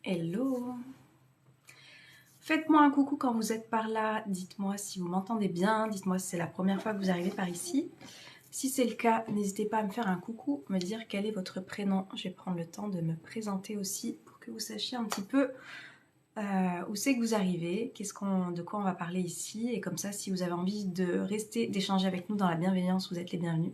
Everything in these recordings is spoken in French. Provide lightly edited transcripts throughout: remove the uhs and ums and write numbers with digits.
Hello! Faites-moi un coucou quand vous êtes par là, dites-moi si vous m'entendez bien, dites-moi si c'est la première fois que vous arrivez par ici. Si c'est le cas, n'hésitez pas à me faire un coucou, me dire quel est votre prénom. Je vais prendre le temps de me présenter aussi pour que vous sachiez un petit peu où c'est que vous arrivez, de quoi on va parler ici. Et comme ça, si vous avez envie de rester, d'échanger avec nous dans la bienveillance, vous êtes les bienvenus.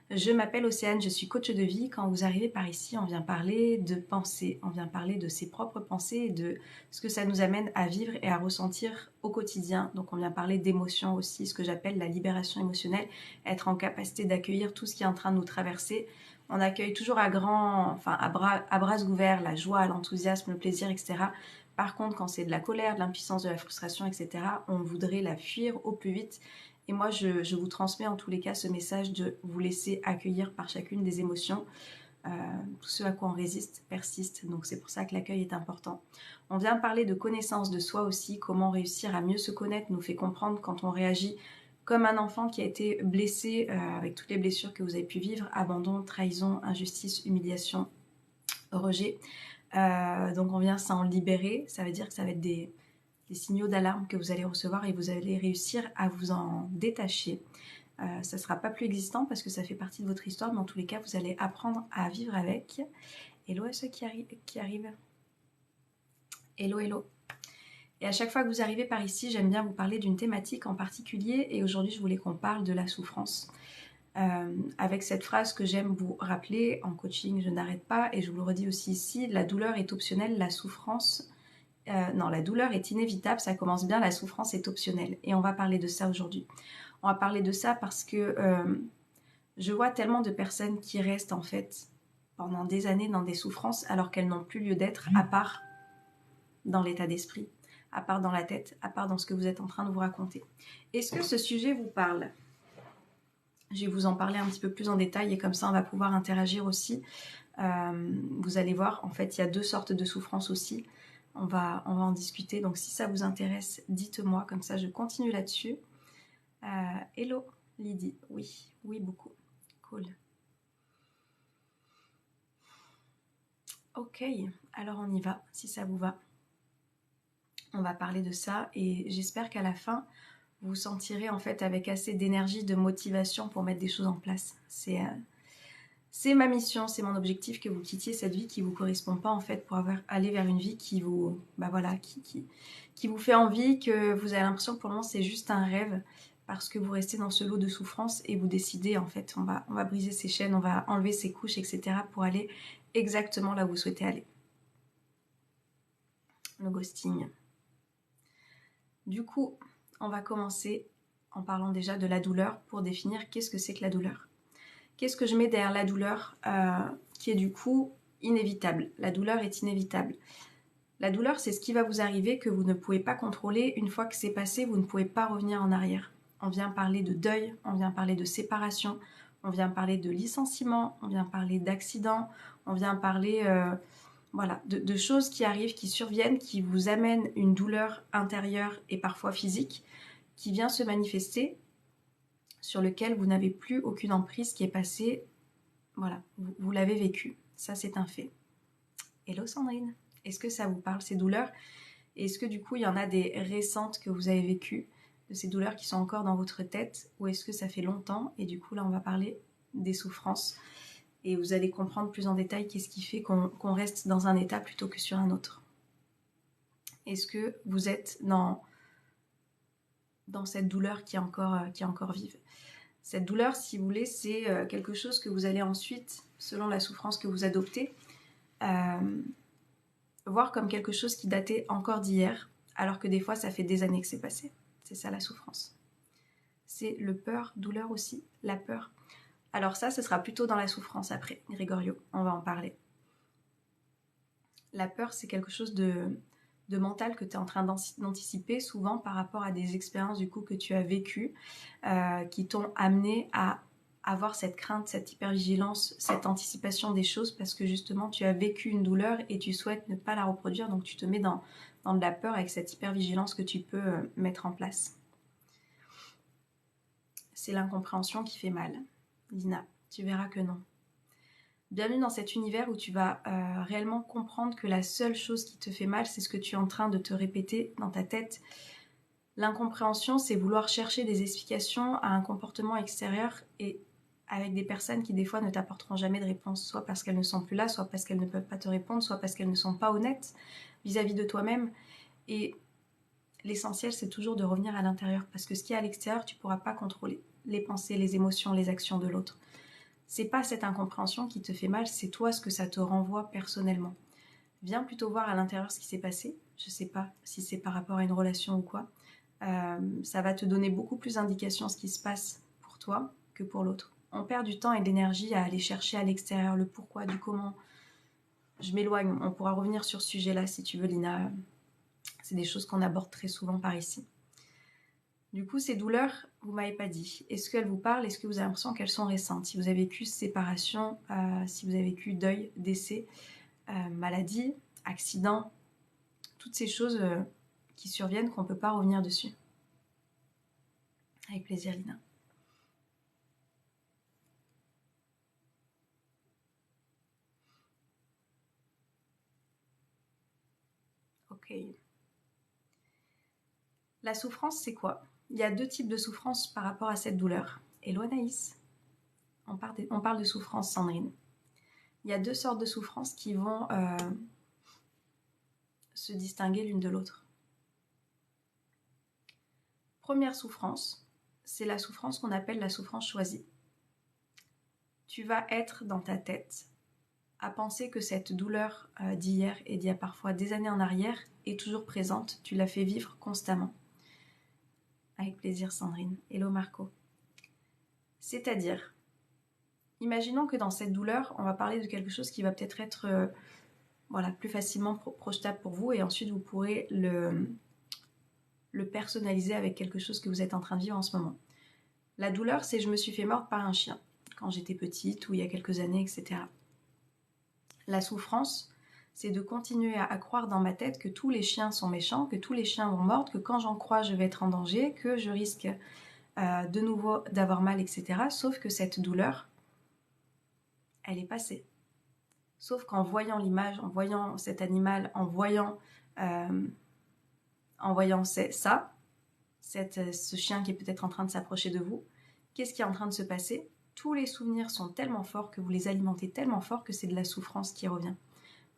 Je m'appelle Océane, je suis coach de vie. Quand vous arrivez par ici, on vient parler de pensée, on vient parler de ses propres pensées et de ce que ça nous amène à vivre et à ressentir au quotidien. Donc on vient parler d'émotions aussi, ce que j'appelle la libération émotionnelle, être en capacité d'accueillir tout ce qui est en train de nous traverser. On accueille toujours à bras ouverts la joie, l'enthousiasme, le plaisir, etc. Par contre, quand c'est de la colère, de l'impuissance, de la frustration, etc., on voudrait la fuir au plus vite. Et moi, je vous transmets en tous les cas ce message de vous laisser accueillir par chacune des émotions. Tout ce à quoi on résiste persiste, donc c'est pour ça que l'accueil est important. On vient parler de connaissance de soi aussi, comment réussir à mieux se connaître nous fait comprendre quand on réagit comme un enfant qui a été blessé avec toutes les blessures que vous avez pu vivre, abandon, trahison, injustice, humiliation, rejet. Donc on vient s'en libérer, ça veut dire que ça va être des signaux d'alarme que vous allez recevoir et vous allez réussir à vous en détacher. Ça ne sera pas plus existant parce que ça fait partie de votre histoire, mais en tous les cas, vous allez apprendre à vivre avec. Hello à ceux qui arrivent. Hello, hello. Et à chaque fois que vous arrivez par ici, j'aime bien vous parler d'une thématique en particulier et aujourd'hui, je voulais qu'on parle de la souffrance. Avec cette phrase que j'aime vous rappeler, en coaching, je n'arrête pas et je vous le redis aussi ici, la douleur est optionnelle, la souffrance... non, la douleur est inévitable, ça commence bien, la souffrance est optionnelle. Et on va parler de ça aujourd'hui. On va parler de ça parce que je vois tellement de personnes qui restent en fait pendant des années dans des souffrances alors qu'elles n'ont plus lieu d'être à part dans l'état d'esprit, à part dans la tête, à part dans ce que vous êtes en train de vous raconter. Est-ce que ce sujet vous parle? Je vais vous en parler un petit peu plus en détail et comme ça on va pouvoir interagir aussi. Vous allez voir, en fait, il y a deux sortes de souffrances aussi. On va en discuter. Donc, si ça vous intéresse, dites-moi. Comme ça, je continue là-dessus. Hello, Lydie. Oui, oui, beaucoup. Cool. Ok, alors on y va, si ça vous va. On va parler de ça et j'espère qu'à la fin, vous sentirez en fait avec assez d'énergie, de motivation pour mettre des choses en place. C'est ma mission, c'est mon objectif que vous quittiez cette vie qui ne vous correspond pas en fait pour aller vers une vie qui vous, qui vous fait envie, que vous avez l'impression que pour le moment c'est juste un rêve parce que vous restez dans ce lot de souffrance et vous décidez en fait, on va briser ces chaînes, on va enlever ces couches, etc. pour aller exactement là où vous souhaitez aller. Le ghosting. Du coup, on va commencer en parlant déjà de la douleur pour définir qu'est-ce que c'est que la douleur. Qu'est-ce que je mets derrière la douleur qui est du coup inévitable. La douleur est inévitable. La douleur, c'est ce qui va vous arriver que vous ne pouvez pas contrôler. Une fois que c'est passé, vous ne pouvez pas revenir en arrière. On vient parler de deuil, on vient parler de séparation, on vient parler de licenciement, on vient parler d'accident, on vient parler de choses qui arrivent, qui surviennent, qui vous amènent une douleur intérieure et parfois physique qui vient se manifester, sur lequel vous n'avez plus aucune emprise, qui est passé, voilà, vous l'avez vécu. Ça, c'est un fait. Hello Sandrine, est-ce que ça vous parle ces douleurs? Est-ce que du coup, il y en a des récentes que vous avez vécues, de ces douleurs qui sont encore dans votre tête, ou est-ce que ça fait longtemps? Et du coup, là, on va parler des souffrances. Et vous allez comprendre plus en détail qu'est-ce qui fait qu'on reste dans un état plutôt que sur un autre. Est-ce que vous êtes dans cette douleur qui est encore vive? Cette douleur, si vous voulez, c'est quelque chose que vous allez ensuite, selon la souffrance que vous adoptez, voir comme quelque chose qui datait encore d'hier, alors que des fois, ça fait des années que c'est passé. C'est ça la souffrance. C'est le peur, douleur aussi, la peur. Alors ça, ce sera plutôt dans la souffrance après, Grégorio, on va en parler. La peur, c'est quelque chose de mental que tu es en train d'anticiper souvent par rapport à des expériences du coup que tu as vécues qui t'ont amené à avoir cette crainte, cette hypervigilance, cette anticipation des choses parce que justement tu as vécu une douleur et tu souhaites ne pas la reproduire, donc tu te mets dans de la peur avec cette hypervigilance que tu peux mettre en place. C'est l'incompréhension qui fait mal. Lina, tu verras que non. Bienvenue dans cet univers où tu vas réellement comprendre que la seule chose qui te fait mal, c'est ce que tu es en train de te répéter dans ta tête. L'incompréhension, c'est vouloir chercher des explications à un comportement extérieur et avec des personnes qui des fois ne t'apporteront jamais de réponse, soit parce qu'elles ne sont plus là, soit parce qu'elles ne peuvent pas te répondre, soit parce qu'elles ne sont pas honnêtes vis-à-vis de toi-même. Et l'essentiel, c'est toujours de revenir à l'intérieur, parce que ce qui est à l'extérieur, tu ne pourras pas contrôler les pensées, les émotions, les actions de l'autre. C'est pas cette incompréhension qui te fait mal, c'est toi ce que ça te renvoie personnellement. Viens plutôt voir à l'intérieur ce qui s'est passé. Je sais pas si c'est par rapport à une relation ou quoi. Ça va te donner beaucoup plus d'indications ce qui se passe pour toi que pour l'autre. On perd du temps et de l'énergie à aller chercher à l'extérieur le pourquoi, du comment. Je m'éloigne, on pourra revenir sur ce sujet-là si tu veux, Lina. C'est des choses qu'on aborde très souvent par ici. Du coup, ces douleurs, vous m'avez pas dit. Est-ce qu'elles vous parlent? Est-ce que vous avez l'impression qu'elles sont récentes? Si vous avez vécu séparation, si vous avez vécu deuil, décès, maladie, accident, toutes ces choses qui surviennent qu'on ne peut pas revenir dessus. Avec plaisir, Lina. Ok. La souffrance, c'est quoi? Il y a deux types de souffrance par rapport à cette douleur. Hello Anaïs. On parle de souffrance, Sandrine. Il y a deux sortes de souffrances qui vont se distinguer l'une de l'autre. Première souffrance, c'est la souffrance qu'on appelle la souffrance choisie. Tu vas être dans ta tête à penser que cette douleur d'hier et d'il y a parfois des années en arrière est toujours présente. Tu la fais vivre constamment. Avec plaisir, Sandrine. Hello Marco. C'est-à-dire, imaginons que dans cette douleur, on va parler de quelque chose qui va peut-être être voilà, plus facilement projetable pour vous et ensuite vous pourrez le personnaliser avec quelque chose que vous êtes en train de vivre en ce moment. La douleur, c'est je me suis fait mordre par un chien quand j'étais petite ou il y a quelques années, etc. La souffrance, c'est de continuer à croire dans ma tête que tous les chiens sont méchants, que tous les chiens vont mordre, que quand j'en crois, je vais être en danger, que je risque de nouveau d'avoir mal, etc. Sauf que cette douleur, elle est passée. Sauf qu'en voyant l'image, en voyant cet animal, en voyant ça, ce chien qui est peut-être en train de s'approcher de vous, qu'est-ce qui est en train de se passer? Tous les souvenirs sont tellement forts que vous les alimentez tellement fort que c'est de la souffrance qui revient.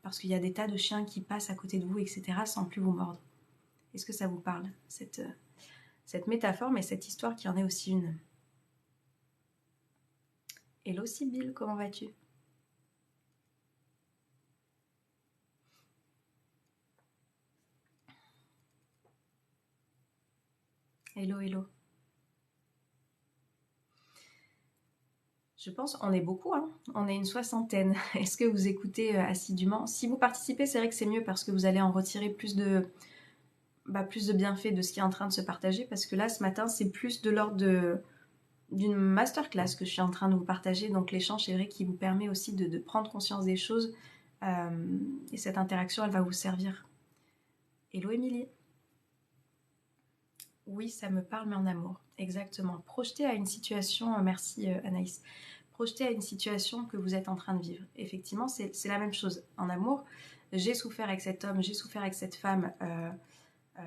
Parce qu'il y a des tas de chiens qui passent à côté de vous, etc., sans plus vous mordre. Est-ce que ça vous parle, cette métaphore, mais cette histoire qui en est aussi une? Hello Sibylle, comment vas-tu? Hello, hello. Je pense on est beaucoup, hein. On est une soixantaine. Est-ce que vous écoutez assidûment? Si vous participez, c'est vrai que c'est mieux parce que vous allez en retirer plus de bienfaits de ce qui est en train de se partager. Parce que là, ce matin, c'est plus de l'ordre d'une masterclass que je suis en train de vous partager. Donc l'échange, c'est vrai, qui vous permet aussi de prendre conscience des choses. Et cette interaction, elle va vous servir. Hello Émilie. Oui, ça me parle, mais en amour. Exactement. Projeter à une situation, merci Anaïs, projeter à une situation que vous êtes en train de vivre. Effectivement, c'est la même chose. En amour, j'ai souffert avec cet homme, j'ai souffert avec cette femme,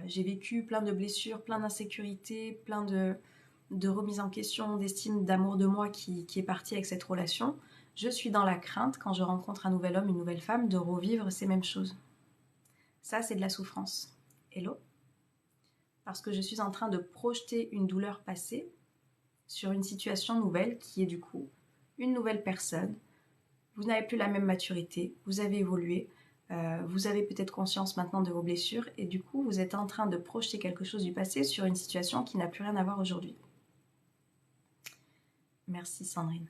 j'ai vécu plein de blessures, plein d'insécurités, plein de remise en question, d'estime, d'amour de moi qui est parti avec cette relation. Je suis dans la crainte, quand je rencontre un nouvel homme, une nouvelle femme, de revivre ces mêmes choses. Ça, c'est de la souffrance. Hello? Parce que je suis en train de projeter une douleur passée sur une situation nouvelle qui est du coup une nouvelle personne. Vous n'avez plus la même maturité, vous avez évolué, vous avez peut-être conscience maintenant de vos blessures et du coup vous êtes en train de projeter quelque chose du passé sur une situation qui n'a plus rien à voir aujourd'hui. Merci Sandrine.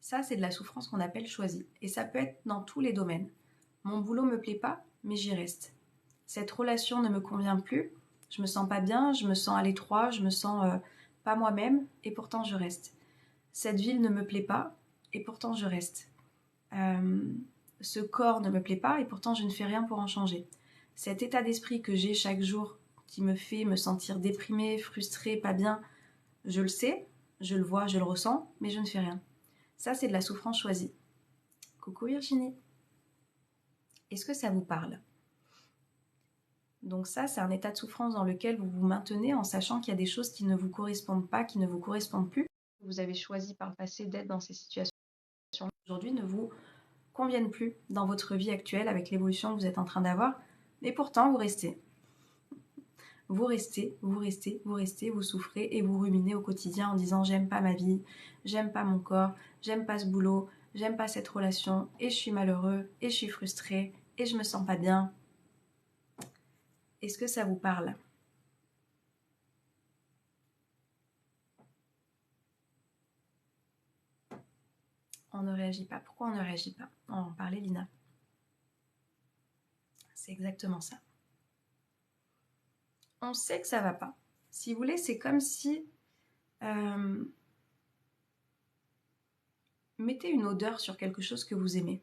Ça, c'est de la souffrance qu'on appelle choisie. Et ça peut être dans tous les domaines. Mon boulot me plaît pas, mais j'y reste. Cette relation ne me convient plus, je me sens pas bien, je me sens à l'étroit, je me sens pas moi-même, et pourtant je reste. Cette ville ne me plaît pas, et pourtant je reste. Ce corps ne me plaît pas, et pourtant je ne fais rien pour en changer. Cet état d'esprit que j'ai chaque jour, qui me fait me sentir déprimée, frustrée, pas bien, je le sais, je le vois, je le ressens, mais je ne fais rien. Ça, c'est de la souffrance choisie. Coucou Virginie. Est-ce que ça vous parle? Donc ça, c'est un état de souffrance dans lequel vous vous maintenez en sachant qu'il y a des choses qui ne vous correspondent pas, qui ne vous correspondent plus. Vous avez choisi par le passé d'être dans ces situations. Aujourd'hui, ne vous conviennent plus dans votre vie actuelle avec l'évolution que vous êtes en train d'avoir. Mais pourtant, vous restez. Vous restez, vous restez, vous restez, vous souffrez et vous ruminez au quotidien en disant j'aime pas ma vie, j'aime pas mon corps, j'aime pas ce boulot, j'aime pas cette relation et je suis malheureux et je suis frustré et je me sens pas bien. Est-ce que ça vous parle? On ne réagit pas. Pourquoi on ne réagit pas? On va en parler, Lina. C'est exactement ça. On sait que ça va pas. Si vous voulez, c'est comme si... mettez une odeur sur quelque chose que vous aimez.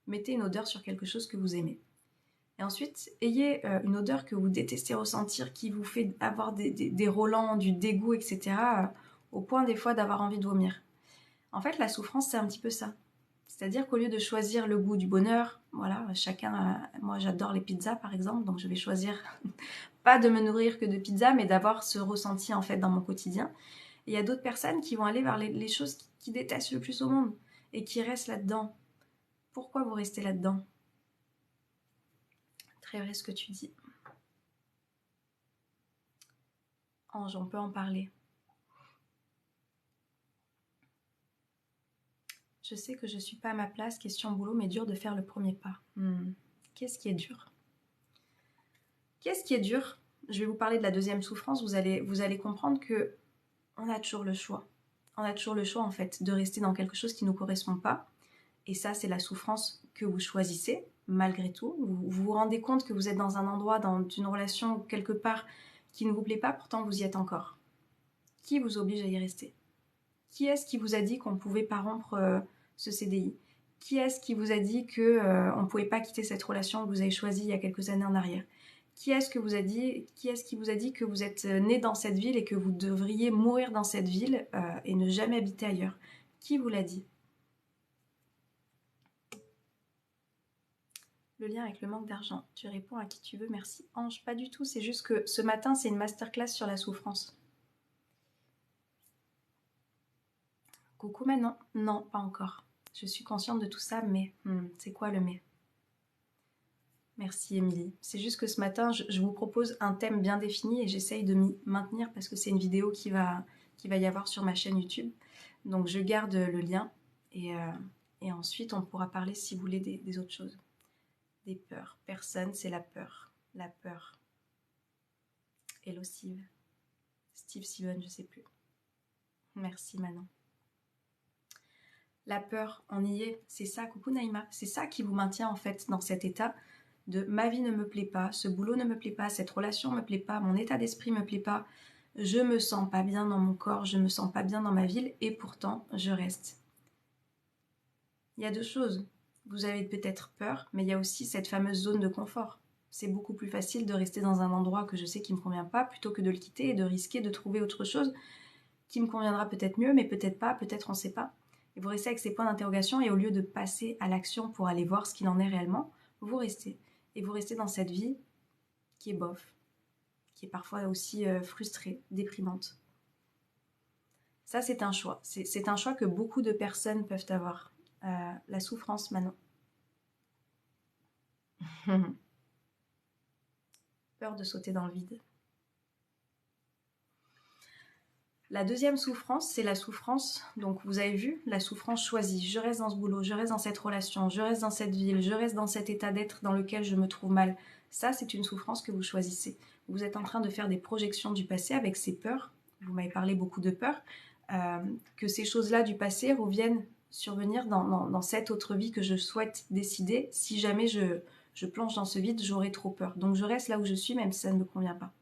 Mettez une odeur sur quelque chose que vous aimez. Et ensuite, ayez une odeur que vous détestez ressentir, qui vous fait avoir des relents, du dégoût, etc. Au point des fois d'avoir envie de vomir. En fait, la souffrance, c'est un petit peu ça. C'est-à-dire qu'au lieu de choisir le goût du bonheur, voilà, chacun, moi j'adore les pizzas par exemple, donc je vais choisir pas de me nourrir que de pizza, mais d'avoir ce ressenti en fait dans mon quotidien. Et il y a d'autres personnes qui vont aller vers les choses qui détestent le plus au monde et qui restent là-dedans. Pourquoi vous restez là-dedans? Très vrai ce que tu dis. Ange, on peut en parler. Je sais que je suis pas à ma place, question boulot, mais dur de faire le premier pas. Qu'est-ce qui est dur? Qu'est-ce qui est dur? Je vais vous parler de la deuxième souffrance. Vous allez comprendre que on a toujours le choix. On a toujours le choix en fait de rester dans quelque chose qui ne nous correspond pas. Et ça, c'est la souffrance que vous choisissez malgré tout. Vous vous rendez compte que vous êtes dans un endroit, dans une relation quelque part qui ne vous plaît pas, pourtant vous y êtes encore. Qui vous oblige à y rester? Qui est-ce qui vous a dit qu'on ne pouvait pas rompre ce CDI? Qui est-ce qui vous a dit qu'on ne pouvait pas quitter cette relation que vous avez choisie il y a quelques années en arrière? Qui est-ce qui vous a dit que vous êtes né dans cette ville et que vous devriez mourir dans cette ville et ne jamais habiter ailleurs? Qui vous l'a dit? Le lien avec le manque d'argent. Tu réponds à qui tu veux, merci. Ange, pas du tout, c'est juste que ce matin, c'est une masterclass sur la souffrance. Coucou Manon. Non, pas encore. Je suis consciente de tout ça, mais c'est quoi le mais? Merci Émilie. C'est juste que ce matin, je vous propose un thème bien défini et j'essaye de m'y maintenir parce que c'est une vidéo qui va y avoir sur ma chaîne YouTube. Donc je garde le lien et ensuite on pourra parler si vous voulez des autres choses. Des peurs. Personne, c'est la peur. La peur. Hello Steve. Steve Steven, je sais plus. Merci Manon. La peur, on y est. C'est ça, coucou Naïma. C'est ça qui vous maintient en fait dans cet état de ma vie ne me plaît pas, ce boulot ne me plaît pas, cette relation ne me plaît pas, mon état d'esprit ne me plaît pas, je me sens pas bien dans mon corps, je me sens pas bien dans ma ville et pourtant je reste. Il y a deux choses. Vous avez peut-être peur, mais il y a aussi cette fameuse zone de confort. C'est beaucoup plus facile de rester dans un endroit que je sais qui ne me convient pas plutôt que de le quitter et de risquer de trouver autre chose qui me conviendra peut-être mieux, mais peut-être pas, peut-être on ne sait pas. Et vous restez avec ces points d'interrogation et au lieu de passer à l'action pour aller voir ce qu'il en est réellement, vous restez. Et vous restez dans cette vie qui est bof, qui est parfois aussi frustrée, déprimante. Ça, c'est un choix. C'est un choix que beaucoup de personnes peuvent avoir. La souffrance, Manon. Peur de sauter dans le vide. La deuxième souffrance, c'est la souffrance, donc vous avez vu, la souffrance choisie. Je reste dans ce boulot, je reste dans cette relation, je reste dans cette ville, je reste dans cet état d'être dans lequel je me trouve mal. Ça, c'est une souffrance que vous choisissez. Vous êtes en train de faire des projections du passé avec ces peurs. Vous m'avez parlé beaucoup de peurs. Que ces choses-là du passé reviennent survenir dans cette autre vie que je souhaite décider. Si jamais je plonge dans ce vide, j'aurai trop peur. Donc je reste là où je suis, même si ça ne me convient pas.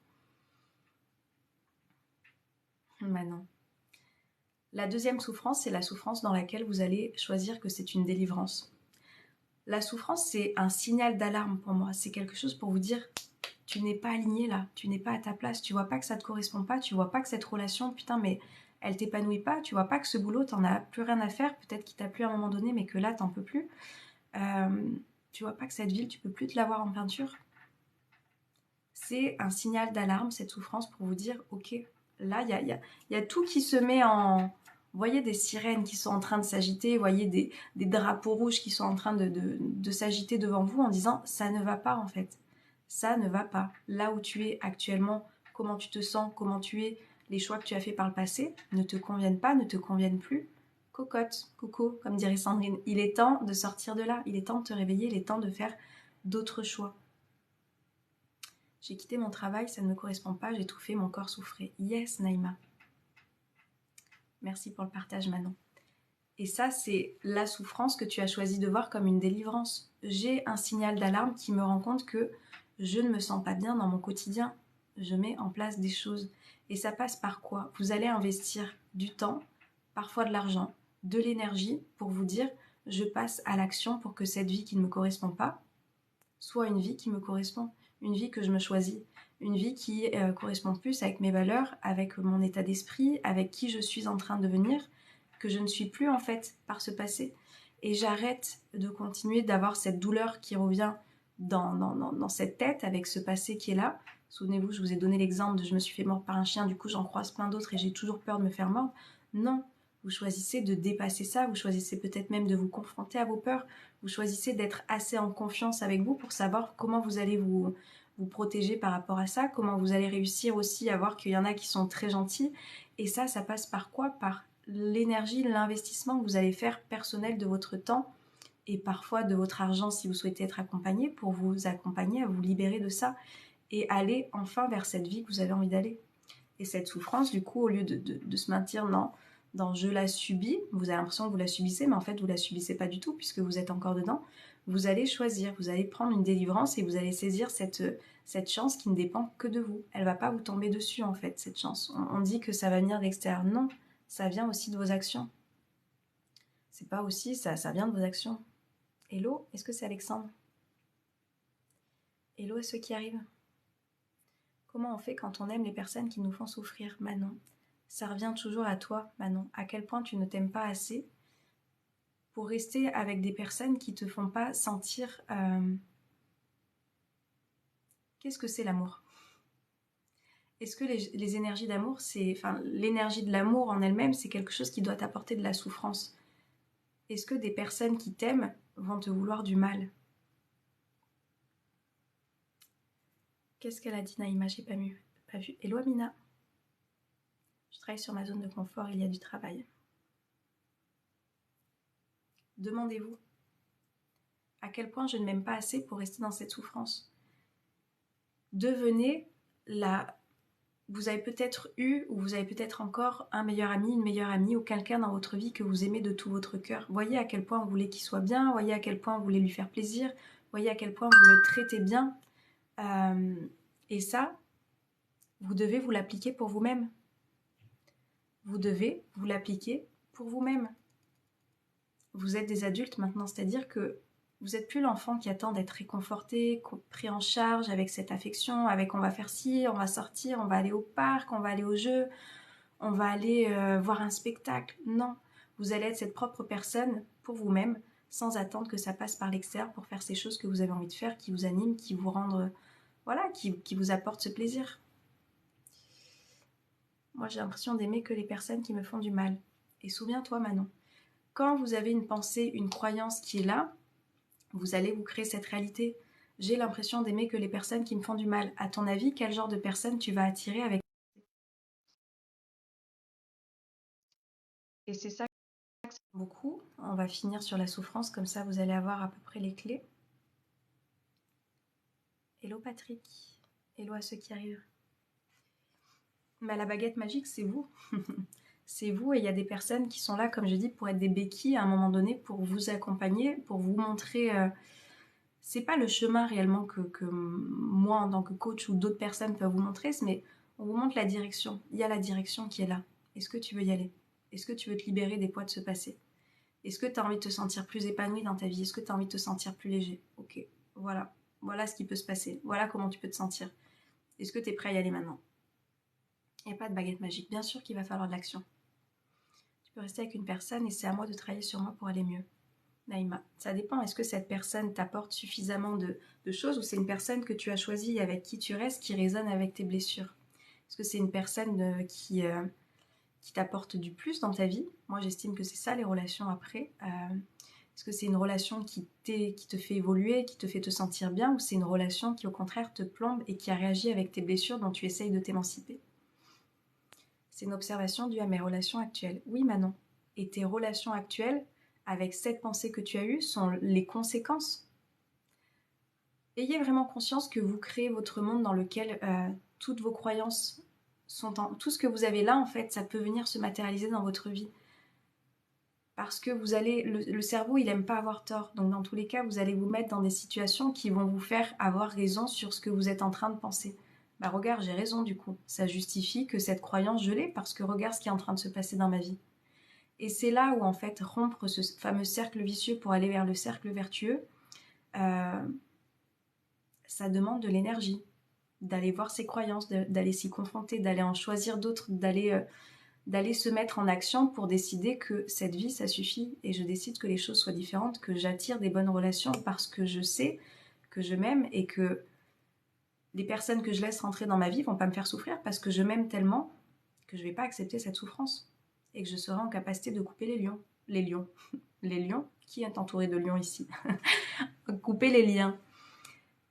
Maintenant. La deuxième souffrance, c'est la souffrance dans laquelle vous allez choisir que c'est une délivrance. La souffrance, c'est un signal d'alarme pour moi. C'est quelque chose pour vous dire, tu n'es pas aligné là, tu n'es pas à ta place, tu vois pas que ça te correspond pas, tu vois pas que cette relation, putain, mais elle t'épanouit pas, tu vois pas que ce boulot, t'en as plus rien à faire, peut-être qu'il t'a plu à un moment donné, mais que là, t'en peux plus. Tu vois pas que cette ville, tu peux plus te la voir en peinture. C'est un signal d'alarme, cette souffrance, pour vous dire, ok, là, il y a tout qui se met en... Vous voyez des sirènes qui sont en train de s'agiter, vous voyez des drapeaux rouges qui sont en train de s'agiter devant vous en disant, ça ne va pas en fait. Ça ne va pas. Là où tu es actuellement, comment tu te sens, comment tu es, les choix que tu as faits par le passé ne te conviennent pas, ne te conviennent plus. Cocotte, coucou, comme dirait Sandrine, il est temps de sortir de là, il est temps de te réveiller, il est temps de faire d'autres choix. J'ai quitté mon travail, ça ne me correspond pas, j'ai tout fait, mon corps souffrait. Yes, Naïma. Merci pour le partage, Manon. Et ça, c'est la souffrance que tu as choisi de voir comme une délivrance. J'ai un signal d'alarme qui me rend compte que je ne me sens pas bien dans mon quotidien. Je mets en place des choses. Et ça passe par quoi? Vous allez investir du temps, parfois de l'argent, de l'énergie pour vous dire je passe à l'action pour que cette vie qui ne me correspond pas soit une vie qui me correspond, une vie que je me choisis, une vie qui correspond plus avec mes valeurs, avec mon état d'esprit, avec qui je suis en train de devenir, que je ne suis plus en fait par ce passé. Et j'arrête de continuer d'avoir cette douleur qui revient dans cette tête avec ce passé qui est là. Souvenez-vous, je vous ai donné l'exemple de je me suis fait mordre par un chien, du coup j'en croise plein d'autres et j'ai toujours peur de me faire mordre. Non, vous choisissez de dépasser ça, vous choisissez peut-être même de vous confronter à vos peurs, vous choisissez d'être assez en confiance avec vous pour savoir comment vous allez vous protéger par rapport à ça, comment vous allez réussir aussi à voir qu'il y en a qui sont très gentils. Et ça passe par quoi? Par l'énergie, l'investissement que vous allez faire personnel de votre temps et parfois de votre argent si vous souhaitez être accompagné, pour vous accompagner à vous libérer de ça et aller enfin vers cette vie que vous avez envie d'aller. Et cette souffrance, du coup, au lieu de se maintenir dans je la subis, vous avez l'impression que vous la subissez, mais en fait, vous la subissez pas du tout puisque vous êtes encore dedans. Vous allez choisir, vous allez prendre une délivrance et vous allez saisir cette chance qui ne dépend que de vous. Elle va pas vous tomber dessus, en fait, cette chance. On dit que ça va venir de l'extérieur. Non, ça vient aussi de vos actions. C'est pas aussi, ça vient de vos actions. Hello, est-ce que c'est Alexandre? Hello à ceux qui arrivent. Comment on fait quand on aime les personnes qui nous font souffrir, Manon? Ça revient toujours à toi, Manon. À quel point tu ne t'aimes pas assez pour rester avec des personnes qui te font pas sentir... Qu'est-ce que c'est l'amour? Est-ce que les énergies d'amour, l'énergie de l'amour en elle-même, c'est quelque chose qui doit t'apporter de la souffrance? Est-ce que des personnes qui t'aiment vont te vouloir du mal? Qu'est-ce qu'elle a dit, Naïma? J'ai pas vu. Hello, Amina. Je travaille sur ma zone de confort, il y a du travail. Demandez-vous à quel point je ne m'aime pas assez pour rester dans cette souffrance. Devenez la... Vous avez peut-être eu ou vous avez peut-être encore un meilleur ami, une meilleure amie ou quelqu'un dans votre vie que vous aimez de tout votre cœur. Voyez à quel point vous voulez qu'il soit bien, voyez à quel point vous voulez lui faire plaisir, voyez à quel point vous le traitez bien. Et ça, vous devez vous l'appliquer pour vous-même. Vous devez vous l'appliquer pour vous-même. Vous êtes des adultes maintenant, c'est-à-dire que vous n'êtes plus l'enfant qui attend d'être réconforté, pris en charge avec cette affection, avec on va faire ci, on va sortir, on va aller au parc, on va aller au jeu, on va aller voir un spectacle. Non, vous allez être cette propre personne pour vous-même, sans attendre que ça passe par l'extérieur pour faire ces choses que vous avez envie de faire, qui vous animent, qui vous rendent, voilà, qui vous apportent ce plaisir. Moi, j'ai l'impression d'aimer que les personnes qui me font du mal. Et souviens-toi, Manon, quand vous avez une pensée, une croyance qui est là, vous allez vous créer cette réalité. J'ai l'impression d'aimer que les personnes qui me font du mal. À ton avis, quel genre de personnes tu vas attirer avec... Et c'est ça que j'aime beaucoup. On va finir sur la souffrance, comme ça vous allez avoir à peu près les clés. Hello Patrick. Hello à ceux qui arrivent. Mais la baguette magique, c'est vous. C'est vous et il y a des personnes qui sont là, comme je dis, pour être des béquilles à un moment donné, pour vous accompagner, pour vous montrer... c'est pas le chemin réellement que moi en tant que coach ou d'autres personnes peuvent vous montrer, mais on vous montre la direction. Il y a la direction qui est là. Est-ce que tu veux y aller? Est-ce que tu veux te libérer des poids de ce passé? Est-ce que tu as envie de te sentir plus épanoui dans ta vie? Est-ce que tu as envie de te sentir plus léger? Ok, voilà. Voilà ce qui peut se passer. Voilà comment tu peux te sentir. Est-ce que tu es prêt à y aller maintenant? Il n'y a pas de baguette magique. Bien sûr qu'il va falloir de l'action. peux rester avec une personne et c'est à moi de travailler sur moi pour aller mieux. Naïma, ça dépend. Est-ce que cette personne t'apporte suffisamment de choses ou c'est une personne que tu as choisie et avec qui tu restes qui résonne avec tes blessures? Est-ce que c'est une personne qui t'apporte du plus dans ta vie? Moi, j'estime que c'est ça les relations après. Est-ce que c'est une relation qui te fait évoluer, qui te fait te sentir bien ou c'est une relation qui au contraire te plombe et qui a réagi avec tes blessures dont tu essayes de t'émanciper? C'est une observation due à mes relations actuelles. Oui, Manon. Et tes relations actuelles, avec cette pensée que tu as eue, sont les conséquences. Ayez vraiment conscience que vous créez votre monde dans lequel toutes vos croyances sont tout ce que vous avez là, en fait, ça peut venir se matérialiser dans votre vie. Parce que vous allez, le cerveau, il n'aime pas avoir tort. Donc, dans tous les cas, vous allez vous mettre dans des situations qui vont vous faire avoir raison sur ce que vous êtes en train de penser. Bah, regarde, j'ai raison du coup. Ça justifie que cette croyance, je l'ai parce que regarde ce qui est en train de se passer dans ma vie. Et c'est là où, en fait, rompre ce fameux cercle vicieux pour aller vers le cercle vertueux, ça demande de l'énergie. D'aller voir ses croyances, d'aller s'y confronter, d'aller en choisir d'autres, d'aller se mettre en action pour décider que cette vie, ça suffit et je décide que les choses soient différentes, que j'attire des bonnes relations parce que je sais que je m'aime et que les personnes que je laisse rentrer dans ma vie vont pas me faire souffrir parce que je m'aime tellement que je vais pas accepter cette souffrance et que je serai en capacité de couper les lions. Les lions. Les lions? Qui est entouré de lions ici? Couper les liens.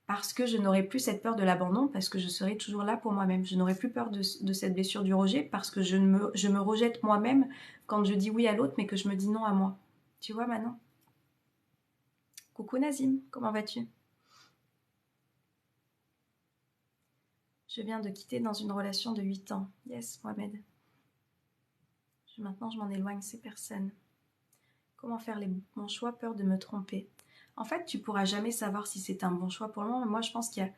Parce que je n'aurai plus cette peur de l'abandon, parce que je serai toujours là pour moi-même. Je n'aurai plus peur de cette blessure du rejet, parce que je me rejette moi-même quand je dis oui à l'autre, mais que je me dis non à moi. Tu vois, Manon? Coucou Nazim, comment vas-tu? Je viens de quitter dans une relation de 8 ans. Yes, Mohamed. Maintenant, je m'en éloigne, ces personnes. Comment faire les bons choix? Peur de me tromper. En fait, tu pourras jamais savoir si c'est un bon choix pour le moment. Moi, je pense qu'il y a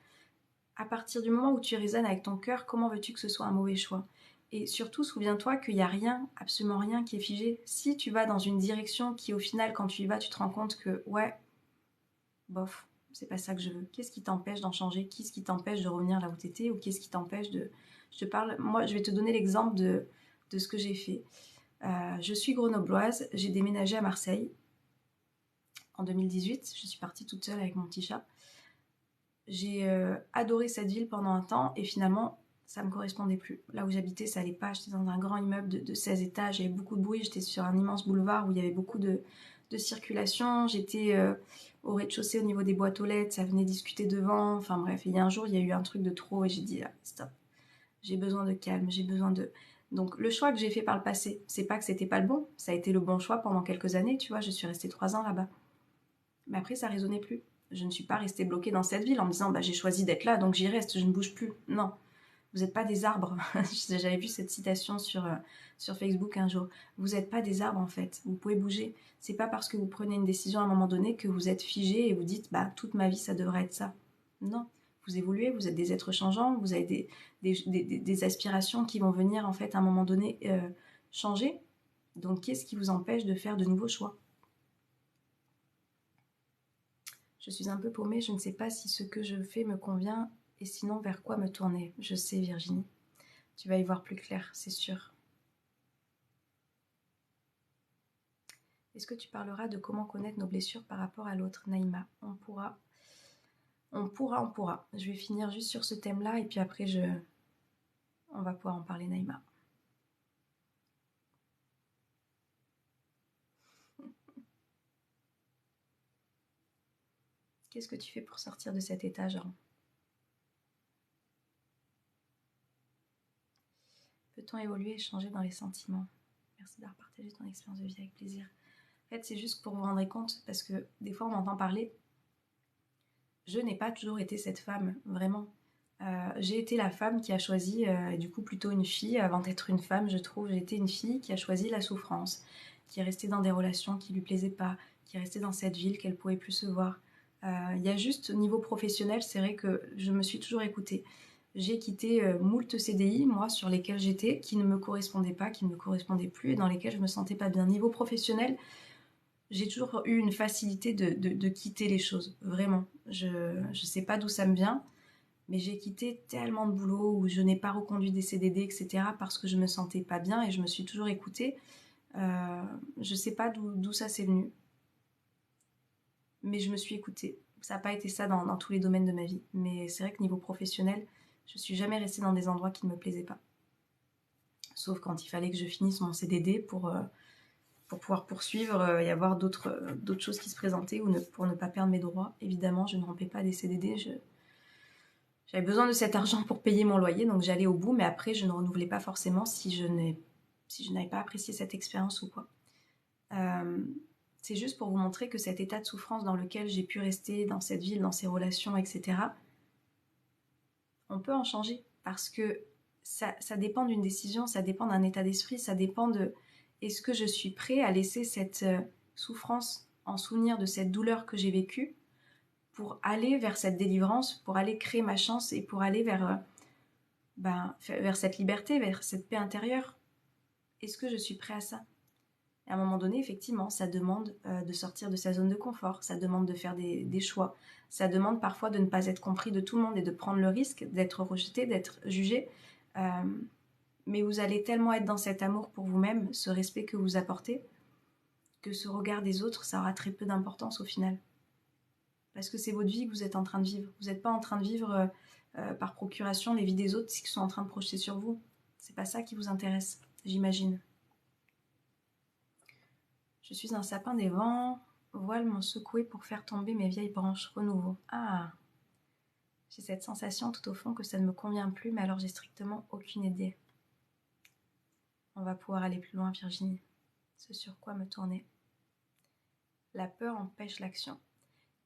à partir du moment où tu raisonnes avec ton cœur, comment veux-tu que ce soit un mauvais choix? Et surtout, souviens-toi qu'il n'y a rien, absolument rien qui est figé. Si tu vas dans une direction qui, au final, quand tu y vas, tu te rends compte que, ouais, bof, c'est pas ça que je veux. Qu'est-ce qui t'empêche d'en changer? Qu'est-ce qui t'empêche de revenir là où tu étais? Ou qu'est-ce qui t'empêche de... Je te parle... Moi, je vais te donner l'exemple de ce que j'ai fait. Je suis grenobloise, j'ai déménagé à Marseille en 2018. Je suis partie toute seule avec mon petit chat. J'ai adoré cette ville pendant un temps et finalement ça me correspondait plus. Là où j'habitais ça allait pas, j'étais dans un grand immeuble de 16 étages, il y avait beaucoup de bruit, j'étais sur un immense boulevard où il y avait beaucoup de circulation, j'étais au rez-de-chaussée au niveau des boîtes aux lettres, ça venait discuter devant, enfin bref, il y a un jour il y a eu un truc de trop et j'ai dit ah, stop, j'ai besoin de calme, j'ai besoin de... Donc le choix que j'ai fait par le passé, c'est pas que c'était pas le bon, ça a été le bon choix pendant quelques années, tu vois, je suis restée 3 ans là-bas. Mais après ça résonnait plus. Je ne suis pas restée bloquée dans cette ville en me disant bah, j'ai choisi d'être là donc j'y reste, je ne bouge plus. Non, vous n'êtes pas des arbres. J'avais vu cette citation sur Facebook un jour. Vous n'êtes pas des arbres en fait, vous pouvez bouger. C'est pas parce que vous prenez une décision à un moment donné que vous êtes figé et vous dites bah toute ma vie ça devrait être ça. Non, vous évoluez, vous êtes des êtres changeants, vous avez des aspirations qui vont venir en fait à un moment donné changer. Donc qu'est-ce qui vous empêche de faire de nouveaux choix? Je suis un peu paumée, je ne sais pas si ce que je fais me convient et sinon vers quoi me tourner. Je sais Virginie, tu vas y voir plus clair, c'est sûr. Est-ce que tu parleras de comment connaître nos blessures par rapport à l'autre, Naïma? On pourra. Je vais finir juste sur ce thème-là et puis après on va pouvoir en parler, Naïma. Qu'est-ce que tu fais pour sortir de cet état, Jean? Peut-on évoluer et changer dans les sentiments? Merci d'avoir partagé ton expérience de vie avec plaisir. En fait, c'est juste pour vous rendre compte, parce que des fois on m'entend parler. Je n'ai pas toujours été cette femme, vraiment. J'ai été la femme qui a choisi, du coup plutôt une fille, avant d'être une femme, je trouve. J'ai été une fille qui a choisi la souffrance, qui est restée dans des relations qui lui plaisaient pas, qui est restée dans cette ville qu'elle pouvait plus se voir. Il y a juste au niveau professionnel, c'est vrai que je me suis toujours écoutée. J'ai quitté moult CDI, moi, sur lesquels j'étais, qui ne me correspondaient pas, qui ne me correspondaient plus, et dans lesquels je me sentais pas bien. Niveau professionnel, j'ai toujours eu une facilité de quitter les choses, vraiment. Je ne sais pas d'où ça me vient, mais j'ai quitté tellement de boulot où je n'ai pas reconduit des CDD, etc. parce que je me sentais pas bien et je me suis toujours écoutée. Je sais pas d'où ça s'est venu, mais je me suis écoutée. Ça n'a pas été ça dans tous les domaines de ma vie, mais c'est vrai que niveau professionnel, je suis jamais restée dans des endroits qui ne me plaisaient pas. Sauf quand il fallait que je finisse mon CDD pour pouvoir poursuivre et avoir d'autres choses qui se présentaient ou pour ne pas perdre mes droits. Évidemment, je ne rompais pas des CDD. J'avais besoin de cet argent pour payer mon loyer, donc j'allais au bout, mais après, je ne renouvelais pas forcément si je n'avais pas apprécié cette expérience ou quoi. C'est juste pour vous montrer que cet état de souffrance dans lequel j'ai pu rester, dans cette ville, dans ces relations, etc., on peut en changer parce que ça dépend d'une décision, ça dépend d'un état d'esprit, ça dépend de est-ce que je suis prêt à laisser cette souffrance en souvenir de cette douleur que j'ai vécue pour aller vers cette délivrance, pour aller créer ma chance et pour aller vers cette liberté, vers cette paix intérieure. Est-ce que je suis prêt à ça? Et à un moment donné, effectivement, ça demande de sortir de sa zone de confort, ça demande de faire des choix, ça demande parfois de ne pas être compris de tout le monde et de prendre le risque d'être rejeté, d'être jugé. Mais vous allez tellement être dans cet amour pour vous-même, ce respect que vous apportez, que ce regard des autres, ça aura très peu d'importance au final. Parce que c'est votre vie que vous êtes en train de vivre. Vous n'êtes pas en train de vivre par procuration les vies des autres qui sont en train de projeter sur vous. C'est pas ça qui vous intéresse, j'imagine. Je suis un sapin des vents, voiles m'ont secoué pour faire tomber mes vieilles branches, renouveau. Ah, j'ai cette sensation tout au fond que ça ne me convient plus, mais alors j'ai strictement aucune idée. On va pouvoir aller plus loin, Virginie. Ce sur quoi me tourner. La peur empêche l'action.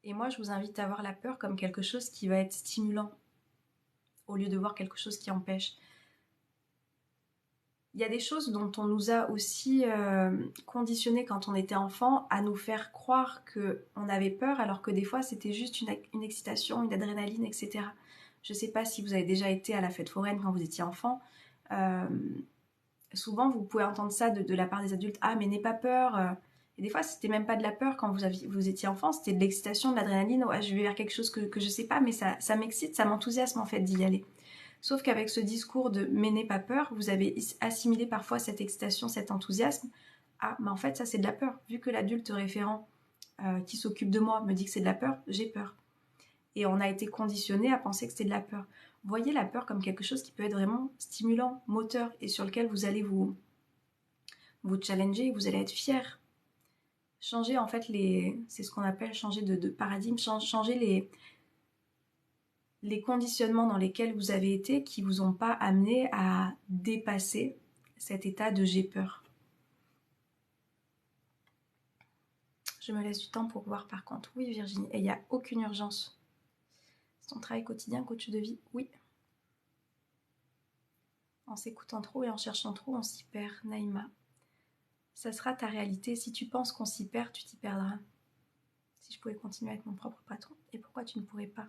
Et moi, je vous invite à voir la peur comme quelque chose qui va être stimulant, au lieu de voir quelque chose qui empêche. Il y a des choses dont on nous a aussi conditionnés quand on était enfant à nous faire croire qu'on avait peur, alors que des fois c'était juste une excitation, une adrénaline, etc. Je ne sais pas si vous avez déjà été à la fête foraine quand vous étiez enfant. Souvent vous pouvez entendre ça de la part des adultes. Ah mais n'aie pas peur. Et des fois c'était même pas de la peur quand vous étiez enfant, c'était de l'excitation, de l'adrénaline. Ouais, je vais vers quelque chose que je sais pas, mais ça m'excite, ça m'enthousiasme en fait d'y aller. Sauf qu'avec ce discours de « mais n'aie pas peur », vous avez assimilé parfois cette excitation, cet enthousiasme. Ah, mais en fait, ça c'est de la peur. Vu que l'adulte référent qui s'occupe de moi me dit que c'est de la peur, j'ai peur. Et on a été conditionné à penser que c'était de la peur. Voyez la peur comme quelque chose qui peut être vraiment stimulant, moteur, et sur lequel vous allez vous challenger, vous allez être fier. Changer en fait c'est ce qu'on appelle changer de paradigme, changer les conditionnements dans lesquels vous avez été qui vous ont pas amené à dépasser cet état de j'ai peur. Je me laisse du temps pour voir par contre. Oui Virginie, et il n'y a aucune urgence. C'est ton travail quotidien, coach de vie? Oui. En s'écoutant trop et en cherchant trop, on s'y perd. Naïma. Ça sera ta réalité. Si tu penses qu'on s'y perd, tu t'y perdras. Si je pouvais continuer à être mon propre patron, et pourquoi tu ne pourrais pas?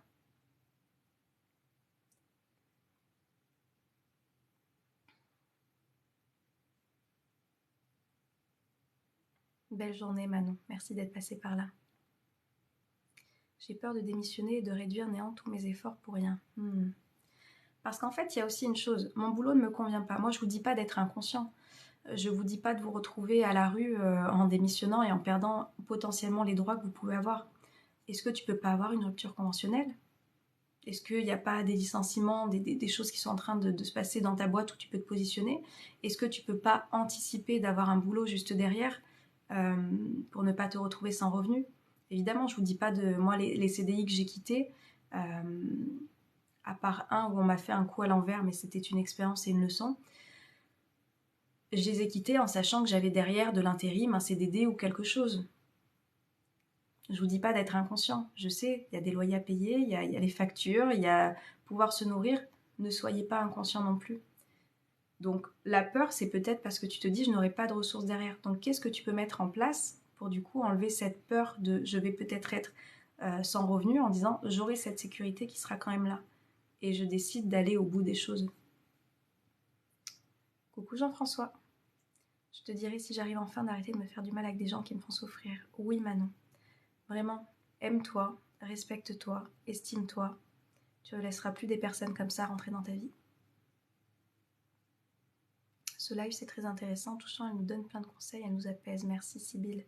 Belle journée Manon, merci d'être passée par là. J'ai peur de démissionner et de réduire néant tous mes efforts pour rien. Parce qu'en fait, il y a aussi une chose, mon boulot ne me convient pas. Moi, je ne vous dis pas d'être inconscient. Je ne vous dis pas de vous retrouver à la rue en démissionnant et en perdant potentiellement les droits que vous pouvez avoir. Est-ce que tu ne peux pas avoir une rupture conventionnelle? Est-ce qu'il n'y a pas des licenciements, des choses qui sont en train de se passer dans ta boîte où tu peux te positionner? Est-ce que tu ne peux pas anticiper d'avoir un boulot juste derrière pour ne pas te retrouver sans revenu? Évidemment, je ne vous dis pas de... Moi, les CDI que j'ai quittés, à part un où on m'a fait un coup à l'envers, mais c'était une expérience et une leçon, je les ai quittés en sachant que j'avais derrière de l'intérim, un CDD ou quelque chose. Je vous dis pas d'être inconscient, je sais, il y a des loyers à payer, il y a les factures, il y a pouvoir se nourrir, ne soyez pas inconscient non plus. Donc la peur, c'est peut-être parce que tu te dis je n'aurai pas de ressources derrière. Donc qu'est-ce que tu peux mettre en place pour du coup enlever cette peur de je vais peut-être être sans revenu en disant j'aurai cette sécurité qui sera quand même là. Et je décide d'aller au bout des choses. Coucou Jean-François. Je te dirai si j'arrive enfin d'arrêter de me faire du mal avec des gens qui me font souffrir. Oui Manon. Vraiment, aime-toi, respecte-toi, estime-toi. Tu ne laisseras plus des personnes comme ça rentrer dans ta vie. ce live, c'est très intéressant, touchant, elle nous donne plein de conseils, elle nous apaise. Merci Sybille,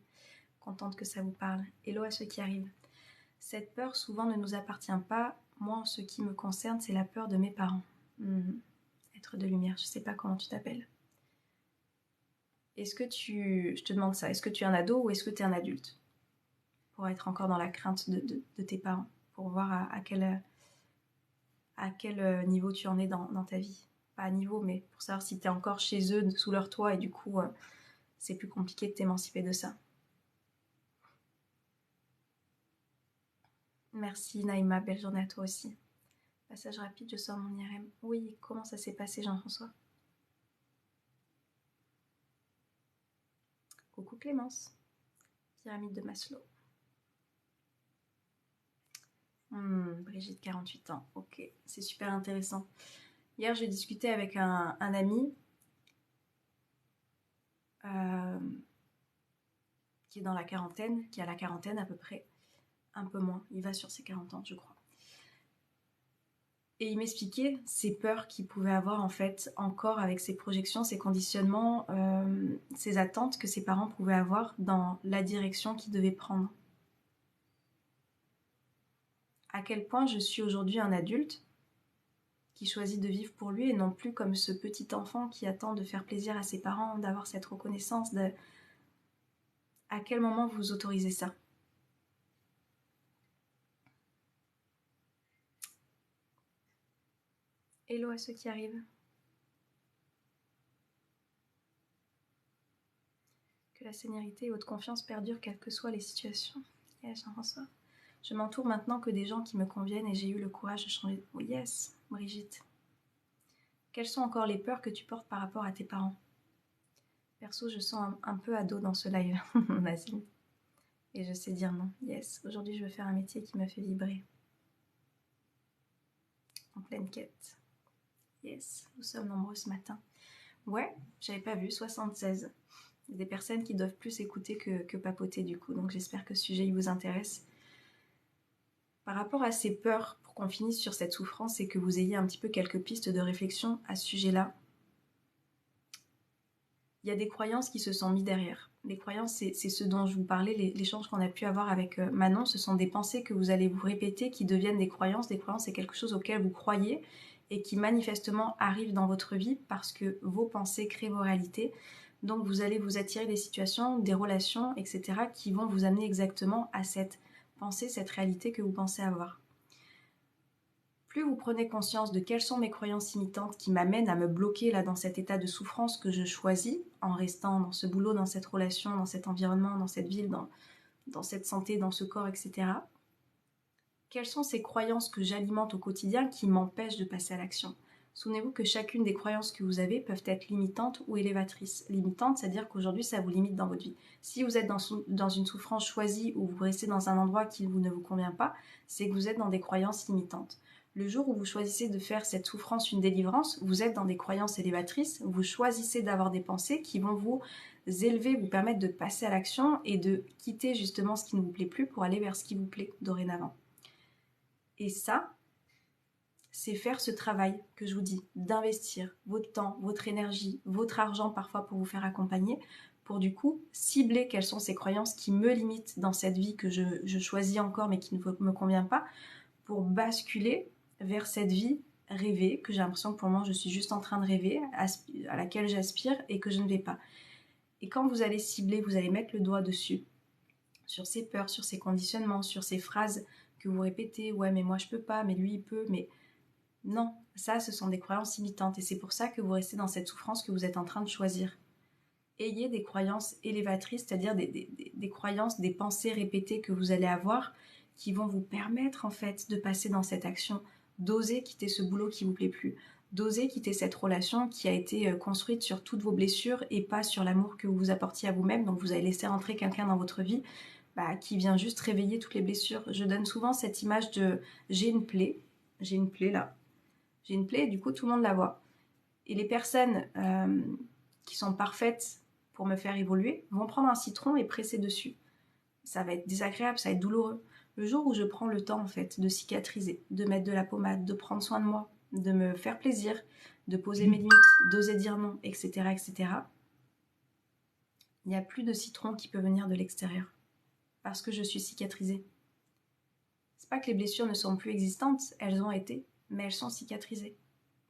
contente que ça vous parle. Hello à ceux qui arrivent. Cette peur souvent ne nous appartient pas. Moi, en ce qui me concerne, c'est la peur de mes parents. Être de lumière, je sais pas comment tu t'appelles. Est-ce que je te demande ça, est-ce que tu es un ado ou est-ce que tu es un adulte? Pour être encore dans la crainte de tes parents, pour voir à quel niveau tu en es dans ta vie. Pas à niveau, mais pour savoir si tu es encore chez eux, sous leur toit, et du coup, c'est plus compliqué de t'émanciper de ça. Merci Naïma, belle journée à toi aussi. Passage rapide, je sors mon IRM. Oui, comment ça s'est passé Jean-François? Coucou Clémence. Pyramide de Maslow. Brigitte, 48 ans. Ok, c'est super intéressant. Hier, j'ai discuté avec un ami qui est dans la quarantaine, qui a la quarantaine à peu près, un peu moins. Il va sur ses 40 ans, je crois. Et il m'expliquait ces peurs qu'il pouvait avoir en fait encore avec ses projections, ses conditionnements, ses attentes que ses parents pouvaient avoir dans la direction qu'il devait prendre. À quel point je suis aujourd'hui un adulte qui choisit de vivre pour lui et non plus comme ce petit enfant qui attend de faire plaisir à ses parents, d'avoir cette reconnaissance. À quel moment vous autorisez ça? Hello à ceux qui arrivent. Que la sénérité et votre confiance perdurent quelles que soient les situations. Yes, Jean-François. Je m'entoure maintenant que des gens qui me conviennent et j'ai eu le courage de changer. Oh yes, Brigitte. Quelles sont encore les peurs que tu portes par rapport à tes parents? Perso, je sens un peu ado dans ce live. Vas-y. Et je sais dire non. Yes, aujourd'hui je veux faire un métier qui me fait vibrer. En pleine quête. Yes, nous sommes nombreux ce matin. Ouais, j'avais pas vu, 76. Il y a des personnes qui doivent plus écouter que papoter du coup, donc j'espère que ce sujet il vous intéresse. Par rapport à ces peurs, pour qu'on finisse sur cette souffrance et que vous ayez un petit peu quelques pistes de réflexion à ce sujet-là, il y a des croyances qui se sont mises derrière. Les croyances, c'est ce dont je vous parlais, l'échange qu'on a pu avoir avec Manon, ce sont des pensées que vous allez vous répéter qui deviennent des croyances. Des croyances, c'est quelque chose auquel vous croyez et qui manifestement arrive dans votre vie parce que vos pensées créent vos réalités. Donc vous allez vous attirer des situations, des relations, etc. qui vont vous amener exactement à cette pensée, cette réalité que vous pensez avoir. Plus vous prenez conscience de quelles sont mes croyances limitantes qui m'amènent à me bloquer là dans cet état de souffrance que je choisis en restant dans ce boulot, dans cette relation, dans cet environnement, dans cette ville, dans cette santé, dans ce corps, etc. Quelles sont ces croyances que j'alimente au quotidien qui m'empêchent de passer à l'action? Souvenez-vous que chacune des croyances que vous avez peuvent être limitantes ou élévatrices. Limitantes, c'est-à-dire qu'aujourd'hui, ça vous limite dans votre vie. Si vous êtes dans une souffrance choisie ou vous restez dans un endroit qui ne vous convient pas, c'est que vous êtes dans des croyances limitantes. Le jour où vous choisissez de faire cette souffrance une délivrance, vous êtes dans des croyances élévatrices, vous choisissez d'avoir des pensées qui vont vous élever, vous permettre de passer à l'action et de quitter justement ce qui ne vous plaît plus pour aller vers ce qui vous plaît dorénavant. Et ça, c'est faire ce travail que je vous dis, d'investir votre temps, votre énergie, votre argent parfois pour vous faire accompagner, pour du coup cibler quelles sont ces croyances qui me limitent dans cette vie que je choisis encore mais qui ne me convient pas, pour basculer vers cette vie rêvée, que j'ai l'impression que pour moi je suis juste en train de rêver, à laquelle j'aspire et que je ne vais pas. Et quand vous allez cibler, vous allez mettre le doigt dessus, sur ces peurs, sur ces conditionnements, sur ces phrases que vous répétez, ouais mais moi je peux pas, mais lui il peut, mais non, ça ce sont des croyances limitantes et c'est pour ça que vous restez dans cette souffrance que vous êtes en train de choisir. Ayez des croyances élévatrices, c'est-à-dire des croyances, des pensées répétées que vous allez avoir qui vont vous permettre en fait de passer dans cette action, d'oser quitter ce boulot qui vous plaît plus, d'oser quitter cette relation qui a été construite sur toutes vos blessures et pas sur l'amour que vous apportiez à vous-même. Donc vous avez laissé rentrer quelqu'un dans votre vie qui vient juste réveiller toutes les blessures. Je donne souvent cette image de j'ai une plaie là, j'ai une plaie et du coup tout le monde la voit. Et les personnes qui sont parfaites pour me faire évoluer vont prendre un citron et presser dessus. Ça va être désagréable, ça va être douloureux. Le jour où je prends le temps en fait de cicatriser, de mettre de la pommade, de prendre soin de moi, de me faire plaisir, de poser mes limites, d'oser dire non, etc., etc., il n'y a plus de citron qui peut venir de l'extérieur. Parce que je suis cicatrisée. C'est pas que les blessures ne sont plus existantes, elles ont été, mais elles sont cicatrisées.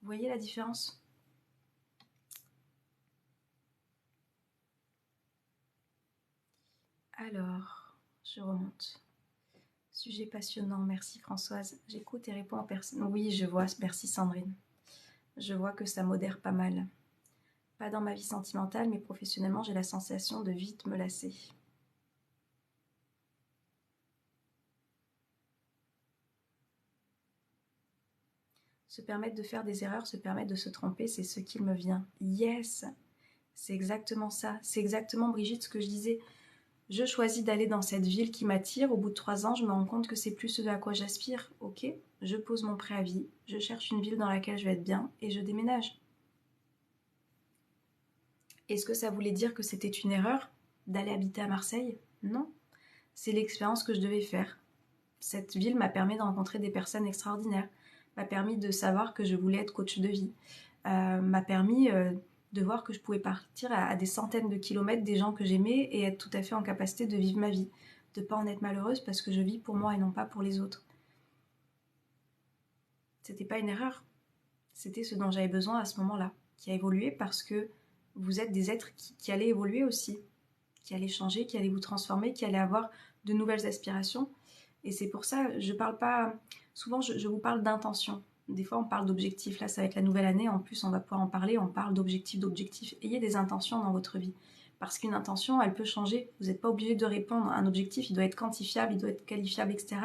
Vous voyez la différence? Alors, je remonte. Sujet passionnant, merci Françoise. J'écoute et réponds en personne. Oui, je vois, merci Sandrine. Je vois que ça modère pas mal. Pas dans ma vie sentimentale, mais professionnellement, j'ai la sensation de vite me lasser. Se permettre de faire des erreurs, se permettre de se tromper, c'est ce qui me vient. Yes, c'est exactement ça. C'est exactement, Brigitte, ce que je disais. Je choisis d'aller dans cette ville qui m'attire. Au bout de 3 ans, je me rends compte que c'est plus ce à quoi j'aspire. Ok, je pose mon préavis, je cherche une ville dans laquelle je vais être bien et je déménage. Est-ce que ça voulait dire que c'était une erreur d'aller habiter à Marseille? Non, c'est l'expérience que je devais faire. Cette ville m'a permis de rencontrer des personnes extraordinaires, m'a permis de savoir que je voulais être coach de vie, m'a permis de voir que je pouvais partir à des centaines de kilomètres des gens que j'aimais et être tout à fait en capacité de vivre ma vie, de ne pas en être malheureuse parce que je vis pour moi et non pas pour les autres. C'était pas une erreur, c'était ce dont j'avais besoin à ce moment-là, qui a évolué parce que vous êtes des êtres qui allaient évoluer aussi, qui allaient changer, qui allaient vous transformer, qui allaient avoir de nouvelles aspirations. Et c'est pour ça, je parle pas... Souvent, je vous parle d'intention. Des fois, on parle d'objectifs. Là, ça va être la nouvelle année. En plus, on va pouvoir en parler. On parle d'objectifs. Ayez des intentions dans votre vie. Parce qu'une intention, elle peut changer. Vous n'êtes pas obligé de répondre à un objectif. Il doit être quantifiable, il doit être qualifiable, etc.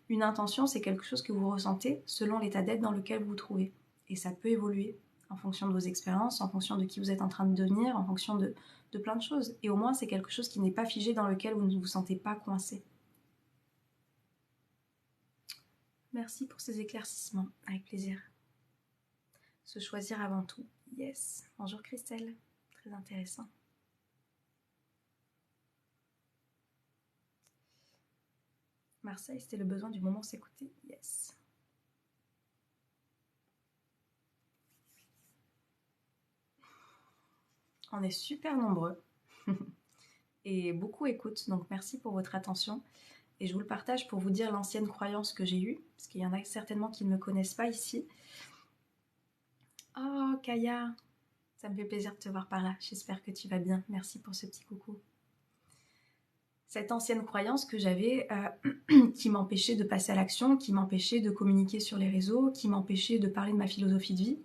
Une intention, c'est quelque chose que vous ressentez selon l'état d'être dans lequel vous vous trouvez. Et ça peut évoluer en fonction de vos expériences, en fonction de qui vous êtes en train de devenir, en fonction de plein de choses. Et au moins, c'est quelque chose qui n'est pas figé, dans lequel vous ne vous sentez pas coincé. Merci pour ces éclaircissements, avec plaisir. Se choisir avant tout, yes. Bonjour Christelle, très intéressant. Marseille, c'était le besoin du moment s'écouter, yes. On est super nombreux et beaucoup écoutent, donc merci pour votre attention. Et je vous le partage pour vous dire l'ancienne croyance que j'ai eue, parce qu'il y en a certainement qui ne me connaissent pas ici. Oh Kaya, ça me fait plaisir de te voir par là, j'espère que tu vas bien, merci pour ce petit coucou. Cette ancienne croyance que j'avais qui m'empêchait de passer à l'action, qui m'empêchait de communiquer sur les réseaux, qui m'empêchait de parler de ma philosophie de vie,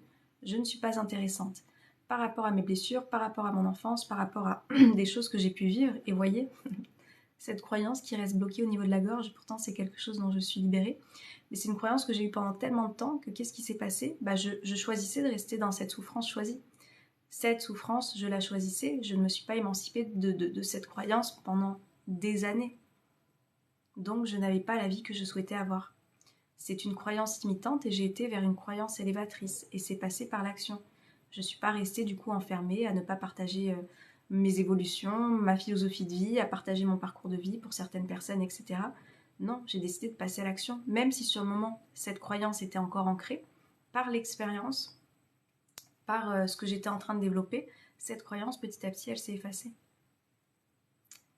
je ne suis pas intéressante. Par rapport à mes blessures, par rapport à mon enfance, par rapport à des choses que j'ai pu vivre, et voyez, cette croyance qui reste bloquée au niveau de la gorge, pourtant c'est quelque chose dont je suis libérée, mais c'est une croyance que j'ai eue pendant tellement de temps que qu'est-ce qui s'est passé? Je choisissais de rester dans cette souffrance choisie. Cette souffrance, je la choisissais, je ne me suis pas émancipée de cette croyance pendant des années. Donc je n'avais pas la vie que je souhaitais avoir. C'est une croyance limitante et j'ai été vers une croyance élévatrice et c'est passé par l'action. Je ne suis pas restée du coup enfermée à ne pas partager mes évolutions, ma philosophie de vie, à partager mon parcours de vie pour certaines personnes, etc. Non, j'ai décidé de passer à l'action, même si sur le moment cette croyance était encore ancrée par l'expérience, par ce que j'étais en train de développer. Cette croyance petit à petit elle s'est effacée.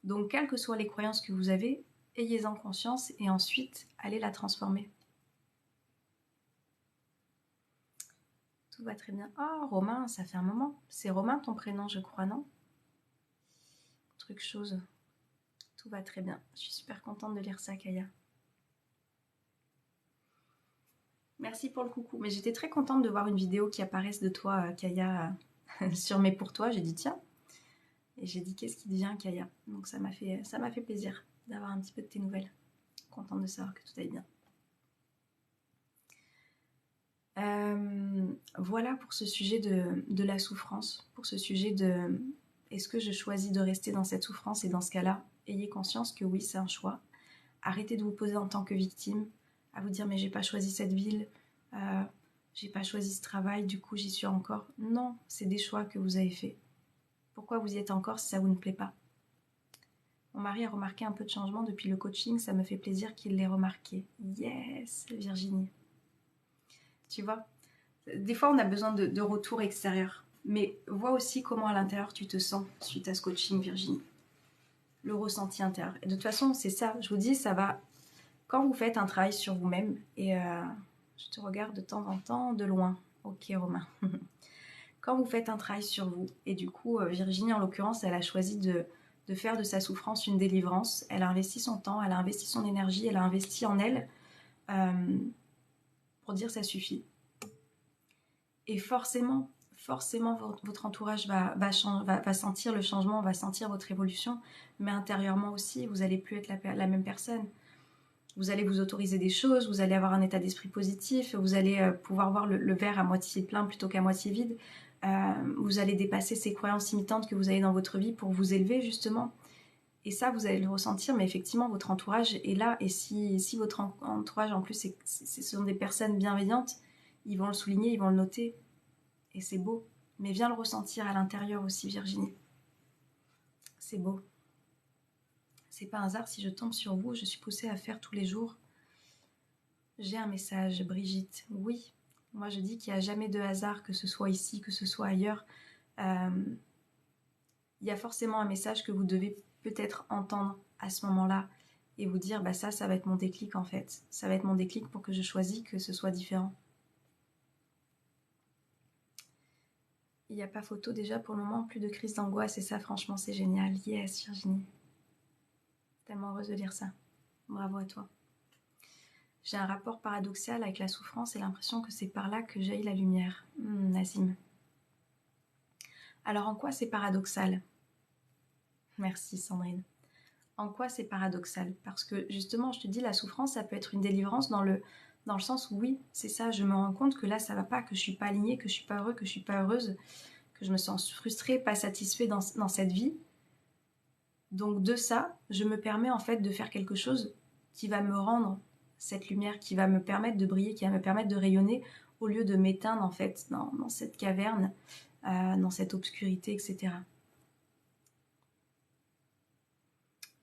Donc, quelles que soient les croyances que vous avez, ayez-en conscience et ensuite, allez la transformer. Tout va très bien. Oh, Romain, ça fait un moment. C'est Romain ton prénom, je crois, non? Truc chose. Tout va très bien. Je suis super contente de lire ça, Kaya. Merci pour le coucou. Mais j'étais très contente de voir une vidéo qui apparaisse de toi, Kaya, sur mes pour toi. J'ai dit, tiens. Et j'ai dit, qu'est-ce qui devient, Kaya? Donc, ça m'a fait plaisir d'avoir un petit peu de tes nouvelles. Contente de savoir que tout aille bien. Voilà pour ce sujet de la souffrance, pour ce sujet de est-ce que je choisis de rester dans cette souffrance, et dans ce cas-là, ayez conscience que oui, c'est un choix. Arrêtez de vous poser en tant que victime, à vous dire mais j'ai pas choisi cette ville, j'ai pas choisi ce travail, du coup j'y suis encore. Non, c'est des choix que vous avez faits. Pourquoi vous y êtes encore si ça vous ne plaît pas? Mon mari a remarqué un peu de changement depuis le coaching, ça me fait plaisir qu'il l'ait remarqué. Yes, Virginie. Tu vois, Des fois, on a besoin de retour extérieur. Mais vois aussi comment à l'intérieur tu te sens suite à ce coaching, Virginie. Le ressenti intérieur. Et de toute façon, c'est ça. Je vous dis, ça va... Quand vous faites un travail sur vous-même, et je te regarde de temps en temps, de loin. Ok, Romain. Quand vous faites un travail sur vous, et du coup, Virginie, en l'occurrence, elle a choisi de faire de sa souffrance une délivrance. Elle a investi son temps, elle a investi son énergie, elle a investi en elle pour dire ça suffit. Et forcément, votre entourage va sentir le changement, va sentir votre évolution, mais intérieurement aussi, vous n'allez plus être la même personne. Vous allez vous autoriser des choses, vous allez avoir un état d'esprit positif, vous allez pouvoir voir le verre à moitié plein plutôt qu'à moitié vide. Vous allez dépasser ces croyances limitantes que vous avez dans votre vie pour vous élever justement. Et ça, vous allez le ressentir, mais effectivement, votre entourage est là. Et si votre entourage, en plus, ce sont des personnes bienveillantes, ils vont le souligner, ils vont le noter. Et c'est beau. Mais viens le ressentir à l'intérieur aussi, Virginie. C'est beau. C'est pas un hasard si je tombe sur vous, je suis poussée à faire tous les jours. J'ai un message, Brigitte. Oui, moi je dis qu'il n'y a jamais de hasard, que ce soit ici, que ce soit ailleurs. Il y a forcément un message que vous devez peut-être entendre à ce moment-là et vous dire, bah ça va être mon déclic en fait. Ça va être mon déclic pour que je choisisse que ce soit différent. Il n'y a pas photo déjà pour le moment, plus de crise d'angoisse et ça franchement c'est génial. Yes Virginie. Tellement heureuse de lire ça. Bravo à toi. J'ai un rapport paradoxal avec la souffrance et l'impression que c'est par là que jaillit la lumière. Nazim. Alors en quoi c'est paradoxal? Merci Sandrine. En quoi c'est paradoxal? Parce que justement, je te dis, la souffrance, ça peut être une délivrance dans le sens où oui, c'est ça, je me rends compte que là, ça va pas, que je suis pas alignée, que je suis pas heureux, que je suis pas heureuse, que je me sens frustrée, pas satisfaite dans cette vie. Donc de ça, je me permets en fait de faire quelque chose qui va me rendre cette lumière, qui va me permettre de briller, qui va me permettre de rayonner, au lieu de m'éteindre en fait dans cette caverne, dans cette obscurité, etc.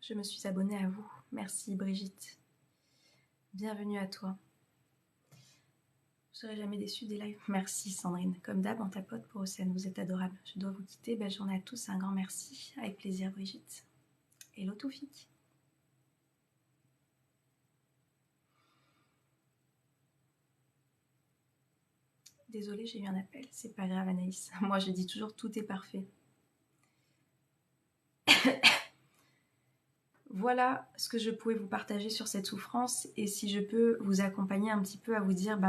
Je me suis abonnée à vous. Merci Brigitte. Bienvenue à toi. Je serai jamais déçue des lives. Merci Sandrine. Comme d'hab, en tapote pour Océane, vous êtes adorable. Je dois vous quitter. Belle journée à tous. Un grand merci. Avec plaisir Brigitte. Hello Toufik. Désolée, j'ai eu un appel. C'est pas grave Anaïs. Moi je dis toujours tout est parfait. Voilà ce que je pouvais vous partager sur cette souffrance. Et si je peux vous accompagner un petit peu à vous dire,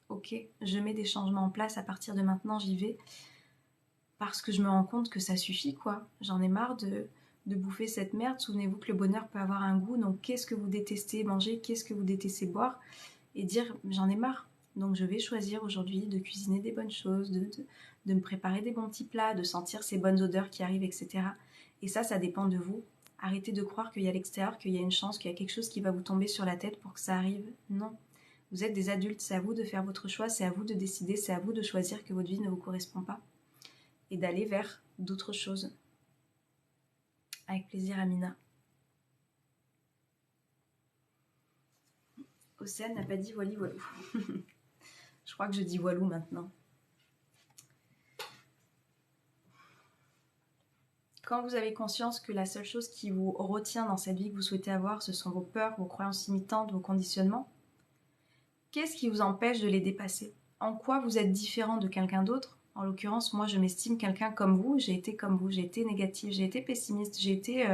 ok, je mets des changements en place. À partir de maintenant, j'y vais. Parce que je me rends compte que ça suffit, quoi. J'en ai marre de bouffer cette merde. Souvenez-vous que le bonheur peut avoir un goût. Donc, qu'est-ce que vous détestez manger? Qu'est-ce que vous détestez boire? Et dire, j'en ai marre. Donc, je vais choisir aujourd'hui de cuisiner des bonnes choses, de me préparer des bons petits plats, de sentir ces bonnes odeurs qui arrivent, etc. Et ça dépend de vous. Arrêtez de croire qu'il y a l'extérieur, qu'il y a une chance, qu'il y a quelque chose qui va vous tomber sur la tête pour que ça arrive. Non. Vous êtes des adultes. C'est à vous de faire votre choix. C'est à vous de décider. C'est à vous de choisir que votre vie ne vous correspond pas. Et d'aller vers d'autres choses. Avec plaisir, Amina. Océane n'a pas dit voili voilou. Je crois que je dis voilou maintenant. Quand vous avez conscience que la seule chose qui vous retient dans cette vie que vous souhaitez avoir, ce sont vos peurs, vos croyances limitantes, vos conditionnements, qu'est-ce qui vous empêche de les dépasser? En quoi vous êtes différent de quelqu'un d'autre? En l'occurrence, moi, je m'estime quelqu'un comme vous. J'ai été comme vous. J'ai été négative, j'ai été pessimiste, j'ai été